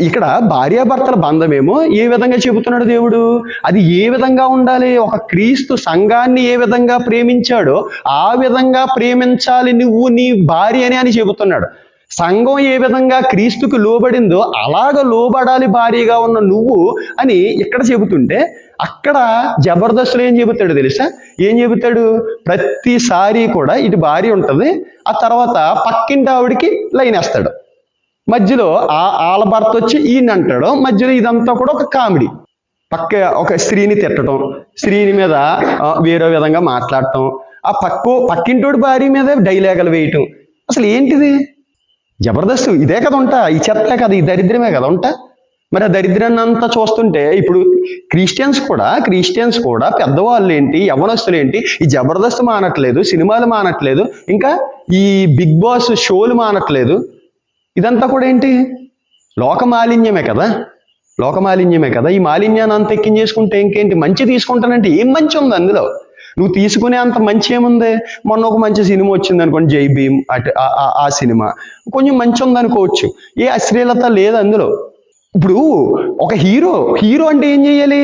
ఇక్కడ భార్యాభర్తల బంధమేమో ఏ విధంగా చెబుతున్నాడు దేవుడు, అది ఏ విధంగా ఉండాలి, ఒక క్రీస్తు సంఘాన్ని ఏ విధంగా ప్రేమించాడో ఆ విధంగా ప్రేమించాలి నువ్వు నీ భార్యని అని చెబుతున్నాడు. సంఘం ఏ విధంగా క్రీస్తుకు లోబడిందో అలాగ లోబడాలి భార్యగా ఉన్న నువ్వు అని ఇక్కడ చెబుతుంటే, అక్కడ జబర్దస్తులు ఏం చెబుతాడు తెలుసా? ఏం చెబుతాడు? ప్రతిసారి కూడా ఇటు భార్య ఉంటుంది, ఆ తర్వాత పక్కింటి ఆవిడికి లైన్ వేస్తాడు, మధ్యలో ఆళ్ళ భర్త వచ్చి ఈయన అంటాడు, మధ్యలో ఇదంతా కూడా ఒక కామెడీ. ఒక స్త్రీని తిట్టడం, స్త్రీని మీద వేరే విధంగా మాట్లాడటం, ఆ పక్కింటోడి భార్య మీద డైలాగులు వేయటం. అసలు ఏంటిది? జబర్దస్త్ ఇదే కదా ఉంటా, ఈ చెత్తే కదా, ఈ దరిద్రమే కదా ఉంటా. మరి ఆ దరిద్రాన్ని అంతా చూస్తుంటే ఇప్పుడు క్రిస్టియన్స్ కూడా పెద్దవాళ్ళు ఏంటి, యవ్వనస్తులు ఏంటి, ఈ జబర్దస్త్ మానట్లేదు, సినిమాలు మానట్లేదు, ఇంకా ఈ బిగ్ బాస్ షోలు మానట్లేదు. ఇదంతా కూడా ఏంటి? లోకమాలిన్యమే కదా. ఈ మాలిన్యాన్ని అంత ఎక్కించేసుకుంటే ఇంకేంటి? మంచి తీసుకుంటానంటే ఏం మంచి ఉంది అందులో? నువ్వు తీసుకునే అంత మంచి ఏముంది? మొన్న ఒక మంచి సినిమా వచ్చింది అనుకోండి, జై భీమ్, అటు ఆ సినిమా కొంచెం మంచి ఉంది అనుకోవచ్చు, ఏ అశ్లీలత లేదు అందులో. ఇప్పుడు ఒక హీరో అంటే ఏం చేయాలి?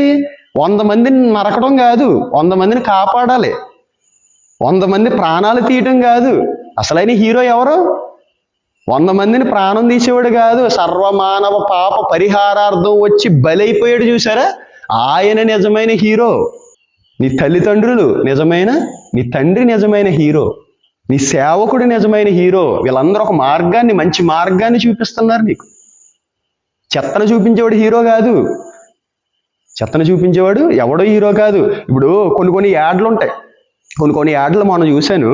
100 మందిని నరకడం కాదు, 100 మందిని కాపాడాలి, 100 మంది ప్రాణాలు తీయటం కాదు. అసలైన హీరో ఎవరు? 100 మందిని ప్రాణం తీసేవాడు కాదు, సర్వమానవ పాప పరిహారార్థం వచ్చి బలైపోయాడు చూసారా, ఆయన నిజమైన హీరో. నీ తల్లిదండ్రులు నిజమైన, నీ తండ్రి నిజమైన హీరో, నీ సేవకుడు నిజమైన హీరో. వీళ్ళందరూ ఒక మార్గాన్ని, మంచి మార్గాన్ని చూపిస్తున్నారు నీకు. చెత్తను చూపించేవాడు హీరో కాదు, చెత్తను చూపించేవాడు ఎవడో హీరో కాదు. ఇప్పుడు కొన్ని యాడ్లు ఉంటాయి, కొన్ని యాడ్లు మనం చూశాను.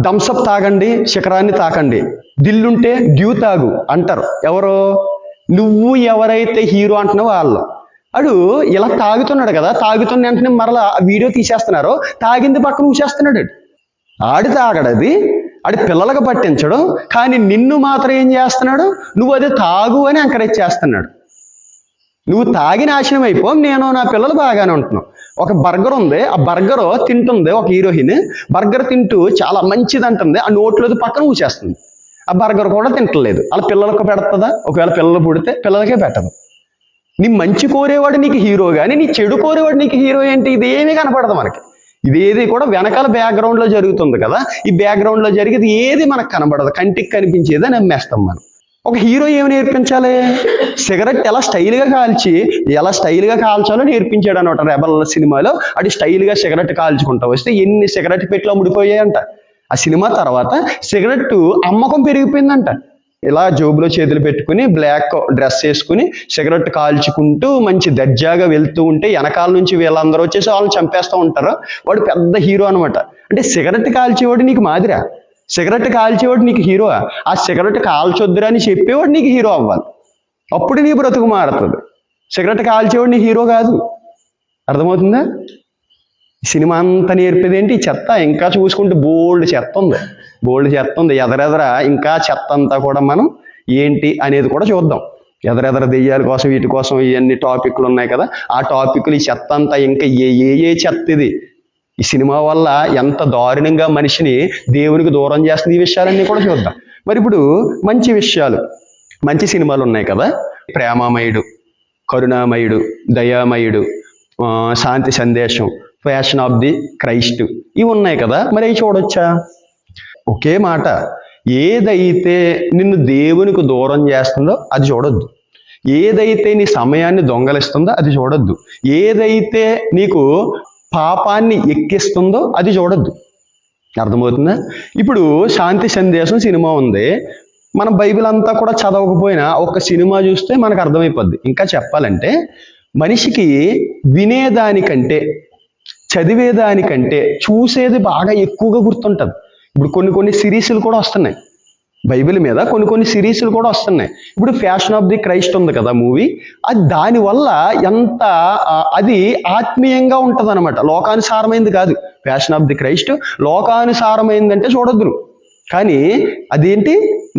థమ్సప్ తాగండి, శిఖరాన్ని తాకండి, దిల్లుంటే డ్యూ తాగు అంటారు. ఎవరో? నువ్వు ఎవరైతే హీరో అంటున్నావో వాళ్ళు. అడు ఇలా తాగుతున్నాడు కదా, తాగుతున్న వెంటనే మరలా వీడియో తీసేస్తున్నారు, తాగింది పక్కన ఊసేస్తున్నాడు. ఆడి తాగడది, ఆడి పిల్లలకు పట్టించడం, కానీ నిన్ను మాత్రం ఏం చేస్తున్నాడు? నువ్వు అది తాగు అని ఎంకరేజ్ చేస్తున్నాడు. నువ్వు తాగి నాశనం అయిపో, నేను నా పిల్లలు బాగానే ఉంటున్నావు. ఒక బర్గర్ ఉంది, ఆ బర్గర్ తింటుంది ఒక హీరోయిన్, బర్గర్ తింటూ చాలా మంచిది అంటుంది, ఆ నోట్లోది పక్కన ఊసేస్తుంది. ఆ బర్గర్ కూడా తింటలేదు. అలా పిల్లలకు పెడుతుందా? ఒకవేళ పిల్లలు పుడితే పిల్లలకే పెట్టదు. నీ మంచి కోరేవాడు నీకు హీరో, కానీ నీ చెడు కోరేవాడు నీకు హీరో ఏంటి? ఇదేమీ కనపడదు మనకి. ఇదేది కూడా వెనకాల బ్యాక్గ్రౌండ్లో జరుగుతుంది కదా, ఈ బ్యాక్గ్రౌండ్లో జరిగేది ఏది మనకు కనబడదు, కంటికి కనిపించేదే నమ్మేస్తాం మనం. ఒక హీరో ఏమి నేర్పించాలి? సిగరెట్ ఎలా స్టైల్గా కాల్చాలో నేర్పించాడు అనమాట. రెబల్ సినిమాలో అది స్టైల్గా సిగరెట్ కాల్చుకుంటా వస్తే ఎన్ని సిగరెట్ పెట్లు ముడిపోయాయంట. ఆ సినిమా తర్వాత సిగరెట్ అమ్మకం పెరిగిపోయిందంట. ఇలా జోబులో చేతులు పెట్టుకుని బ్లాక్ డ్రెస్ వేసుకుని సిగరెట్ కాల్చుకుంటూ మంచి దర్జాగా వెళ్తూ ఉంటే వెనకాల నుంచి వీళ్ళందరూ వచ్చేసి వాళ్ళని చంపేస్తూ ఉంటారు. వాడు పెద్ద హీరో అనమాట. అంటే సిగరెట్ కాల్చేవాడు నీకు మాదిరా, సిగరెట్ కాల్చేవాడు నీకు హీరో. ఆ సిగరెట్ కాల్చొద్దురా అని చెప్పేవాడు నీకు హీరో అవ్వాలి, అప్పుడు నీ బ్రతుకు మారుతుంది. సిగరెట్ కాల్చేవాడు నీ హీరో కాదు. అర్థమవుతుందా? సినిమా అంతా నేర్పేది ఏంటి? చెత్త. ఇంకా చూసుకుంటే బోల్డ్ చెత్త ఉంది ఎదరెదర. ఇంకా చెత్త అంతా కూడా మనం ఏంటి అనేది కూడా చూద్దాం. ఎదరెదర దెయ్యాల కోసం, వీటి కోసం ఇవన్నీ టాపిక్లు ఉన్నాయి కదా, ఆ టాపిక్లు, ఈ చెత్త అంతా ఇంకా ఏ చెత్త ఇది. ఈ సినిమా వల్ల ఎంత దారుణంగా మనిషిని దేవునికి దూరం చేస్తుంది, ఈ విషయాలన్నీ కూడా చూద్దాం. మరి ఇప్పుడు మంచి విషయాలు, మంచి సినిమాలు ఉన్నాయి కదా, ప్రేమామయుడు, కరుణామయుడు, దయామయుడు, శాంతి సందేశం, ఫ్యాషన్ ఆఫ్ ది క్రైస్ట్, ఇవి ఉన్నాయి కదా. మరి అవి చూడొచ్చా? ఒకే మాట, ఏదైతే నిన్ను దేవునికి దూరం చేస్తుందో అది చూడొద్దు, ఏదైతే నీ సమయాన్ని దొంగలిస్తుందో అది చూడొద్దు, ఏదైతే నీకు పాపాన్ని ఎక్కిస్తుందో అది చూడొద్దు. అర్థమవుతుందా? ఇప్పుడు శాంతి సందేశం సినిమా ఉంది, మనం బైబిల్ అంతా కూడా చదవకపోయినా ఒక సినిమా చూస్తే మనకు అర్థమైపోద్ది. ఇంకా చెప్పాలంటే మనిషికి వినేదానికంటే చదివేదానికంటే చూసేది బాగా ఎక్కువగా గుర్తుంటుంది. ఇప్పుడు కొన్ని సిరీస్లు కూడా వస్తున్నాయి బైబిల్ మీద, కొన్ని సిరీస్లు కూడా వస్తున్నాయి. ఇప్పుడు ఫ్యాషన్ ఆఫ్ ది క్రైస్ట్ ఉంది కదా మూవీ, అది దానివల్ల ఎంత అది ఆత్మీయంగా ఉంటుంది అనమాట, లోకానుసారమైంది కాదు. ఫ్యాషన్ ఆఫ్ ది క్రైస్ట్ లోకానుసారమైందంటే చూడొద్దు, కానీ అదేంటి?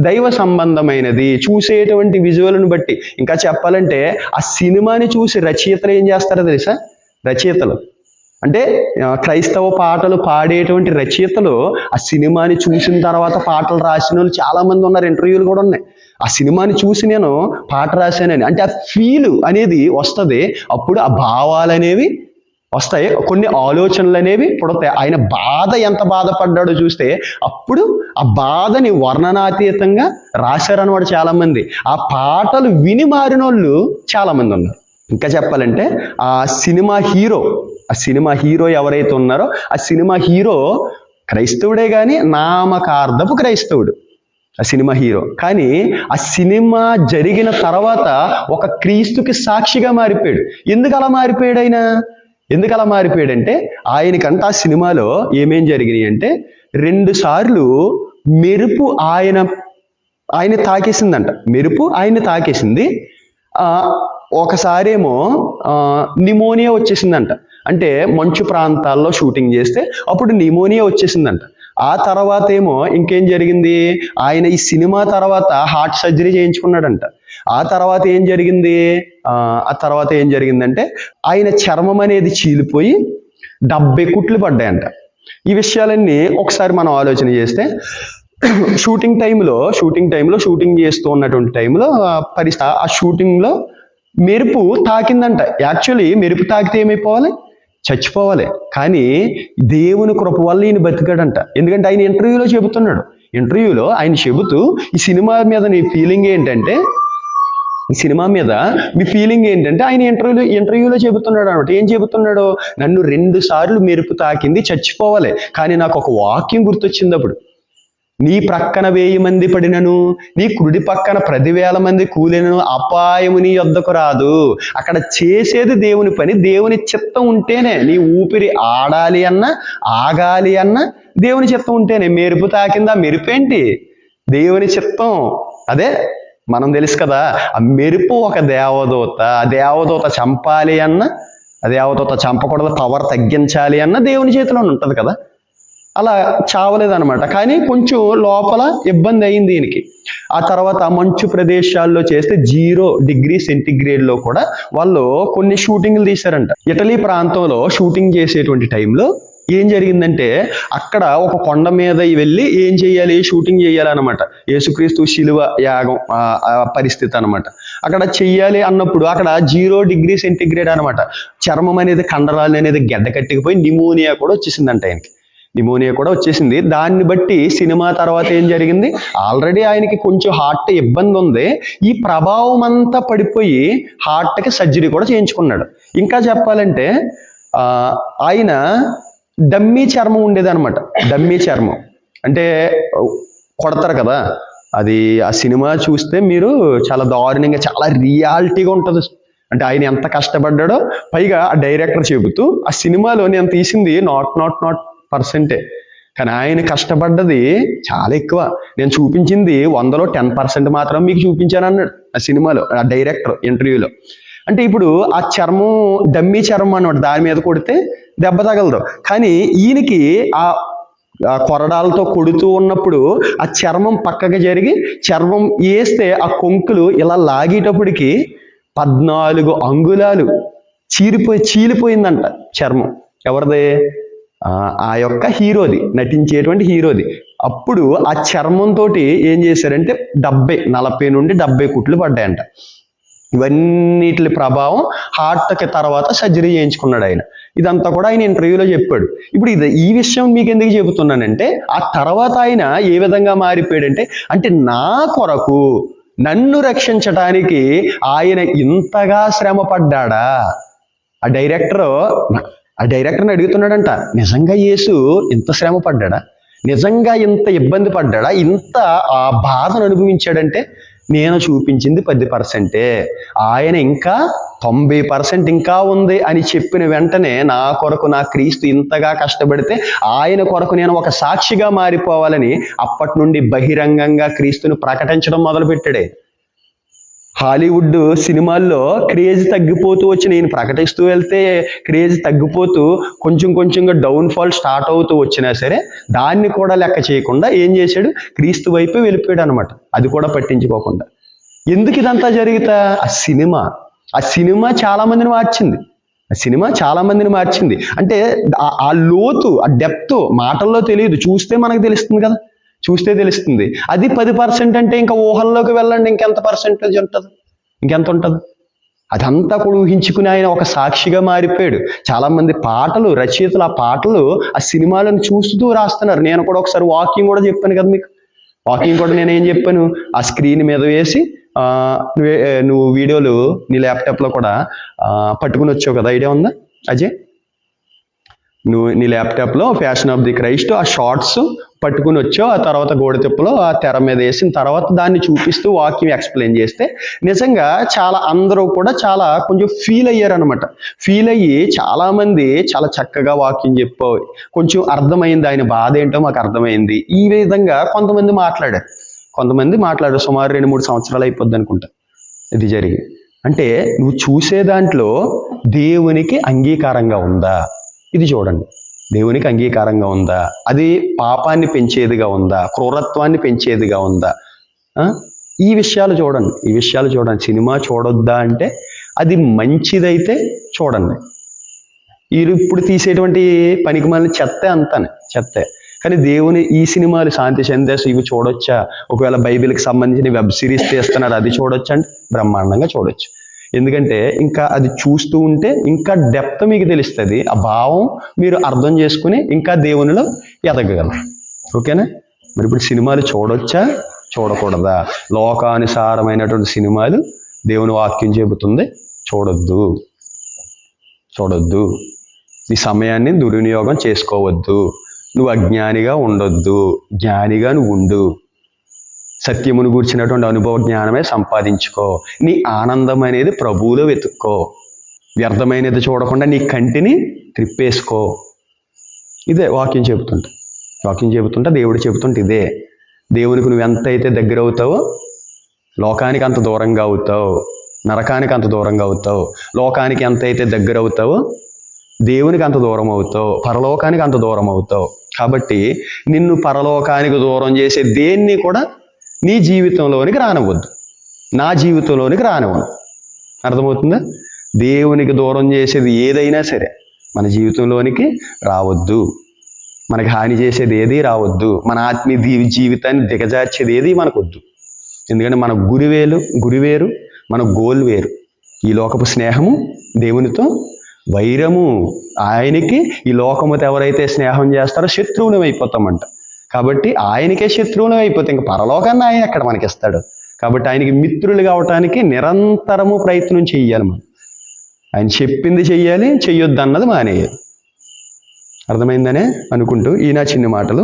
దైవ సంబంధమైనది. చూసేటువంటి విజువల్ని బట్టి. ఇంకా చెప్పాలంటే ఆ సినిమాని చూసి రచయితలు ఏం చేస్తారో తెలుసా? రచయితలు అంటే క్రైస్తవ పాటలు పాడేటువంటి రచయితలు ఆ సినిమాని చూసిన తర్వాత పాటలు రాసిన వాళ్ళు చాలా మంది ఉన్నారు, ఇంటర్వ్యూలు కూడా ఉన్నాయి. ఆ సినిమాని చూసి నేను పాట రాశానని, అంటే ఆ ఫీల్ అనేది వస్తుంది, అప్పుడు ఆ భావాలు అనేవి వస్తాయి, కొన్ని ఆలోచనలు అనేవి పుడతాయి. ఆయన బాధ ఎంత బాధపడ్డాడో చూస్తే అప్పుడు ఆ బాధని వర్ణనాతీతంగా రాశారన్నమాట చాలా మంది. ఆ పాటలు విని మారిన వాళ్ళు చాలా మంది ఉన్నారు. ఇంకా చెప్పాలంటే ఆ సినిమా హీరో ఎవరైతే ఉన్నారో ఆ సినిమా హీరో క్రైస్తవుడే కానీ నామకార్థపు క్రైస్తవుడు ఆ సినిమా హీరో. కానీ ఆ సినిమా జరిగిన తర్వాత ఒక క్రీస్తుకి సాక్షిగా మారిపోయాడు. ఎందుకు అలా మారిపోయాడంటే ఆయనకంట ఆ సినిమాలో ఏమేం జరిగినాయి అంటే 2 సార్లు మెరుపు ఆయన తాకేసిందంట. మెరుపు ఆయన్ని తాకేసింది. ఒకసారేమో నిమోనియా వచ్చేసిందంట. అంటే మంచు ప్రాంతాల్లో షూటింగ్ చేస్తే అప్పుడు నిమోనియా వచ్చేసిందంట. ఆ తర్వాత ఏమో ఇంకేం జరిగింది, ఆయన ఈ సినిమా తర్వాత హార్ట్ సర్జరీ చేయించుకున్నాడంట. ఆ తర్వాత ఏం జరిగిందంటే ఆయన చర్మం అనేది చీలిపోయి 70 కుట్లు పడ్డాయంట. ఈ విషయాలన్నీ ఒకసారి మనం ఆలోచన చేస్తే షూటింగ్ టైంలో షూటింగ్ చేస్తూ ఉన్నటువంటి టైంలో ఆ షూటింగ్లో మెరుపు తాకిందంట. యాక్చువల్లీ మెరుపు తాకితే ఏమైపోవాలి, చచ్చిపోవాలి. కానీ దేవుని కృప వల్ల ఈయన బతికాడంట. ఎందుకంటే ఆయన ఇంటర్వ్యూలో ఆయన చెబుతూ ఈ సినిమా మీద మీ ఫీలింగ్ ఏంటంటే ఆయన ఇంటర్వ్యూలో చెబుతున్నాడు అనమాట. ఏం చెబుతున్నాడు, నన్ను 2 సార్లు మెరుపు తాకింది, చచ్చిపోవాలి. కానీ నాకు ఒక వాక్యం గుర్తొచ్చింది అప్పుడు, నీ ప్రక్కన 1000 మంది పడినను, నీ కుడి పక్కన 10,000 మంది కూలినను అపాయము నీ యొద్దకు రాదు. అక్కడ చేసేది దేవుని పని, దేవుని చిత్తం ఉంటేనే. నీ ఊపిరి ఆడాలి అన్నా ఆగాలి అన్నా దేవుని చిత్తం ఉంటేనే. మెరుపు తాకిందా, మెరుపేంటి, దేవుని చిత్తం. అదే మనం తెలుసు కదా, ఆ మెరుపు ఒక దేవదూత. ఆ దేవదూత చంపాలి అన్నా, ఆ దేవదూత చంపకూడదు, పవర్ తగ్గించాలి అన్న దేవుని చేతిలో ఉంటుంది కదా. అలా చావలేదనమాట. కానీ కొంచెం లోపల ఇబ్బంది అయింది దీనికి. ఆ తర్వాత మంచు ప్రదేశాల్లో చేస్తే 0 డిగ్రీ సెంటిగ్రేడ్లో కూడా వాళ్ళు కొన్ని షూటింగ్లు తీశారంట. ఇటలీ ప్రాంతంలో షూటింగ్ చేసేటువంటి టైంలో ఏం జరిగిందంటే అక్కడ ఒక కొండ మీద వెళ్ళి షూటింగ్ చేయాలన్నమాట. యేసుక్రీస్తు శిలువ యాగం పరిస్థితి అనమాట. అక్కడ చెయ్యాలి అన్నప్పుడు అక్కడ 0 డిగ్రీ సెంటిగ్రేడ్ అనమాట. చర్మం అనేది, కండరాలు అనేది గడ్డ కట్టిపోయి నిమోనియా కూడా వచ్చేసింది. దాన్ని బట్టి సినిమా తర్వాత ఏం జరిగింది, ఆల్రెడీ ఆయనకి కొంచెం హార్ట్ ఇబ్బంది ఉంది. ఈ ప్రభావం అంతా పడిపోయి హార్ట్కి సర్జరీ కూడా చేయించుకున్నాడు. ఇంకా చెప్పాలంటే ఆయన డమ్మీ చర్మం ఉండేదన్నమాట. డమ్మీ చర్మం అంటే కొడతారు కదా, అది ఆ సినిమా చూస్తే మీరు చాలా దారుణంగా, చాలా రియాలిటీగా ఉంటుంది. అంటే ఆయన ఎంత కష్టపడ్డాడో. పైగా ఆ డైరెక్టర్ చెబుతూ ఆ సినిమాలో నేను తీసింది నాట్ పర్సెంటే, కానీ ఆయన కష్టపడ్డది చాలా ఎక్కువ. నేను చూపించింది 100లో 10% మాత్రం మీకు చూపించాను అన్నాడు ఆ సినిమాలో ఆ డైరెక్టర్ ఇంటర్వ్యూలో. అంటే ఇప్పుడు ఆ చర్మం డమ్మీ చర్మం అన్నమాట, దాని మీద కొడితే దెబ్బ తగలదు. కానీ ఈయనకి ఆ కొరడాలతో కొడుతూ ఉన్నప్పుడు ఆ చర్మం పక్కకి జరిగి చర్మం వేస్తే ఆ కొంకులు ఇలా లాగేటప్పటికి 14 అంగుళాలు చీలిపోయిందంట చర్మం. ఎవరిది, ఆ యొక్క హీరోది, నటించేటువంటి హీరోది. అప్పుడు ఆ చర్మంతో ఏం చేశారంటే 40 నుండి 70 కుట్లు పడ్డాయంట. ఇవన్నిటి ప్రభావం హార్ట్కి తర్వాత సర్జరీ చేయించుకున్నాడు ఆయన. ఇదంతా కూడా ఆయన ఇంటర్వ్యూలో చెప్పాడు. ఇప్పుడు ఈ విషయం మీకు ఎందుకు చెబుతున్నానంటే ఆ తర్వాత ఆయన ఏ విధంగా మారిపోయాడంటే, అంటే నా కొరకు నన్ను రక్షించడానికి ఆయన ఇంతగా శ్రమ పడ్డాడా. ఆ డైరెక్టర్ని అడుగుతున్నాడంట, నిజంగా యేసు ఇంత శ్రమ పడ్డాడా, నిజంగా ఇంత ఇబ్బంది పడ్డాడా, ఇంత ఆ బాధను అనుభవించాడంటే నేను చూపించింది 10%, ఆయన ఇంకా 90% ఇంకా ఉంది అని చెప్పిన వెంటనే నా కొరకు నా క్రీస్తు ఇంతగా కష్టపడితే ఆయన కొరకు నేను ఒక సాక్షిగా మారిపోవాలని అప్పటి నుండి బహిరంగంగా క్రీస్తుని ప్రకటించడం మొదలుపెట్టాడే. హాలీవుడ్ సినిమాల్లో క్రేజ్ తగ్గిపోతూ వచ్చి నేను ప్రకటిస్తూ వెళ్తే క్రేజ్ తగ్గిపోతూ కొంచెంగా డౌన్ఫాల్ స్టార్ట్ అవుతూ వచ్చినా సరే దాన్ని కూడా లెక్క చేయకుండా ఏం చేశాడు, క్రీస్తు వైపే వెళ్ళిపోయాడు అనమాట. అది కూడా పట్టించుకోకుండా. ఎందుకు ఇదంతా జరుగుతా, ఆ సినిమా చాలా మందిని మార్చింది. ఆ సినిమా చాలా మందిని మార్చింది. అంటే ఆ లోతు, ఆ డెప్త్ మాటల్లో తెలియదు, చూస్తే మనకు తెలుస్తుంది కదా, చూస్తే తెలుస్తుంది. అది 10% అంటే ఇంకా ఊహల్లోకి వెళ్ళండి, ఇంకెంత పర్సెంటేజ్ ఉంటుంది, ఇంకెంత ఉంటుంది. అదంతా కూడా ఊహించుకుని ఆయన ఒక సాక్షిగా మారిపోయాడు. చాలా మంది పాటలు రచయితలు ఆ పాటలు ఆ సినిమాలను చూస్తూ రాస్తున్నారు. నేను కూడా ఒకసారి వాకింగ్ కూడా చెప్పాను కదా మీకు. వాకింగ్ కూడా నేను ఏం చెప్పాను, ఆ స్క్రీన్ మీద వేసి నువ్వు వీడియోలు నీ ల్యాప్టాప్లో కూడా పట్టుకుని వచ్చావు కదా, ఐడియా ఉందా అజయ్? నువ్వు నీ ల్యాప్టాప్లో ఫ్యాషన్ ఆఫ్ ది క్రైస్ట్ ఆ షార్ట్స్ పట్టుకుని వచ్చావు, ఆ తర్వాత గోడతిప్పలో ఆ తెర మీద వేసిన తర్వాత దాన్ని చూపిస్తూ వాక్యం ఎక్స్ప్లెయిన్ చేస్తే నిజంగా చాలా అందరూ కూడా చాలా కొంచెం ఫీల్ అయ్యారనమాట. ఫీల్ అయ్యి చాలామంది చాలా చక్కగా వాక్యం చెప్పావు, కొంచెం అర్థమైంది, ఆయన బాధ ఏంటో మాకు అర్థమైంది, ఈ విధంగా కొంతమంది మాట్లాడారు. సుమారు 2-3 సంవత్సరాలు అయిపోద్ది అనుకుంటా ఇది జరిగి. అంటే నువ్వు చూసే దాంట్లో దేవునికి అంగీకారంగా ఉందా, ఇది చూడండి. దేవునికి అంగీకారంగా ఉందా, అది పాపాన్ని పెంచేదిగా ఉందా, క్రూరత్వాన్ని పెంచేదిగా ఉందా, ఈ విషయాలు చూడండి. సినిమా చూడొద్దా అంటే అది మంచిదైతే చూడండి. ఇప్పుడు తీసేటువంటి పనికిమాలిన చెత్తే. కానీ దేవుని ఈ సినిమాలు శాంతి సందేశం ఇవి చూడొచ్చా? ఒకవేళ బైబిల్కి సంబంధించిన వెబ్ సిరీస్ తీస్తున్నారు, అది చూడొచ్చా అంటే బ్రహ్మాండంగా చూడొచ్చు. ఎందుకంటే ఇంకా అది చూస్తూ ఉంటే ఇంకా డెప్త్ మీకు తెలుస్తుంది, ఆ భావం మీరు అర్థం చేసుకుని ఇంకా దేవునిలో ఎదగగలరు. ఓకేనా? మరి ఇప్పుడు సినిమాలు చూడొచ్చా, చూడకూడదా? లోకానుసారమైనటువంటి సినిమాలు దేవుని వాక్యం చెబుతుంది చూడొద్దు. ఈ సమయాన్ని దుర్వినియోగం చేసుకోవద్దు. నువ్వు అజ్ఞానిగా ఉండొద్దు, జ్ఞానిగా నువ్వు ఉండు. సత్యమును గూర్చినటువంటి అనుభవ జ్ఞానమే సంపాదించుకో. నీ ఆనందం అనేది ప్రభువులో వెతుక్కో. వ్యర్థమైనది చూడకుండా నీ కంటిని త్రిప్పేసుకో. ఇదే వాక్యం చెబుతుంటా దేవుడు చెబుతుంటే ఇదే. దేవునికి నువ్వు ఎంత అయితే దగ్గర అవుతావో లోకానికి అంత దూరంగా అవుతావు, నరకానికి అంత దూరంగా అవుతావు. లోకానికి ఎంత అయితే దగ్గర అవుతావో దేవునికి అంత దూరం అవుతావు, పరలోకానికి అంత దూరం అవుతావు. కాబట్టి నిన్ను పరలోకానికి దూరం చేసే దేన్ని కూడా నీ జీవితంలోనికి రానివ్వద్దు, నా జీవితంలోనికి రానివ్వను. అర్థమవుతుందా? దేవునికి దూరం చేసేది ఏదైనా సరే మన జీవితంలోనికి రావద్దు. మనకి హాని చేసేది ఏది రావద్దు. మన ఆత్మీయ జీవితాన్ని దిగజార్చేది ఏది మనకొద్దు. ఎందుకంటే మన గురి వేరు, మన గోల్ వేరు. ఈ లోకపు స్నేహము దేవునితో వైరము. ఆయనకి ఈ లోకముతో ఎవరైతే స్నేహం చేస్తారో శత్రువులం అయిపోతామంట. కాబట్టి ఆయనకే శత్రువులం అయిపోతే ఇంకా పరలోకాన్ని ఆయన ఎక్కడ మనకిస్తాడు. కాబట్టి ఆయనకి మిత్రులు కావటానికి నిరంతరము ప్రయత్నం చెయ్యాలి మనం. ఆయన చెప్పింది చెయ్యాలి, చెయ్యొద్దు అన్నది మానేయాలి. అర్థమైందనే అనుకుంటూ ఈ నా చిన్న మాటలు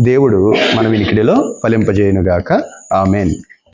దేవుడు మన వినికిడిలో ఫలింపజేయునుగాక. ఆమేన్.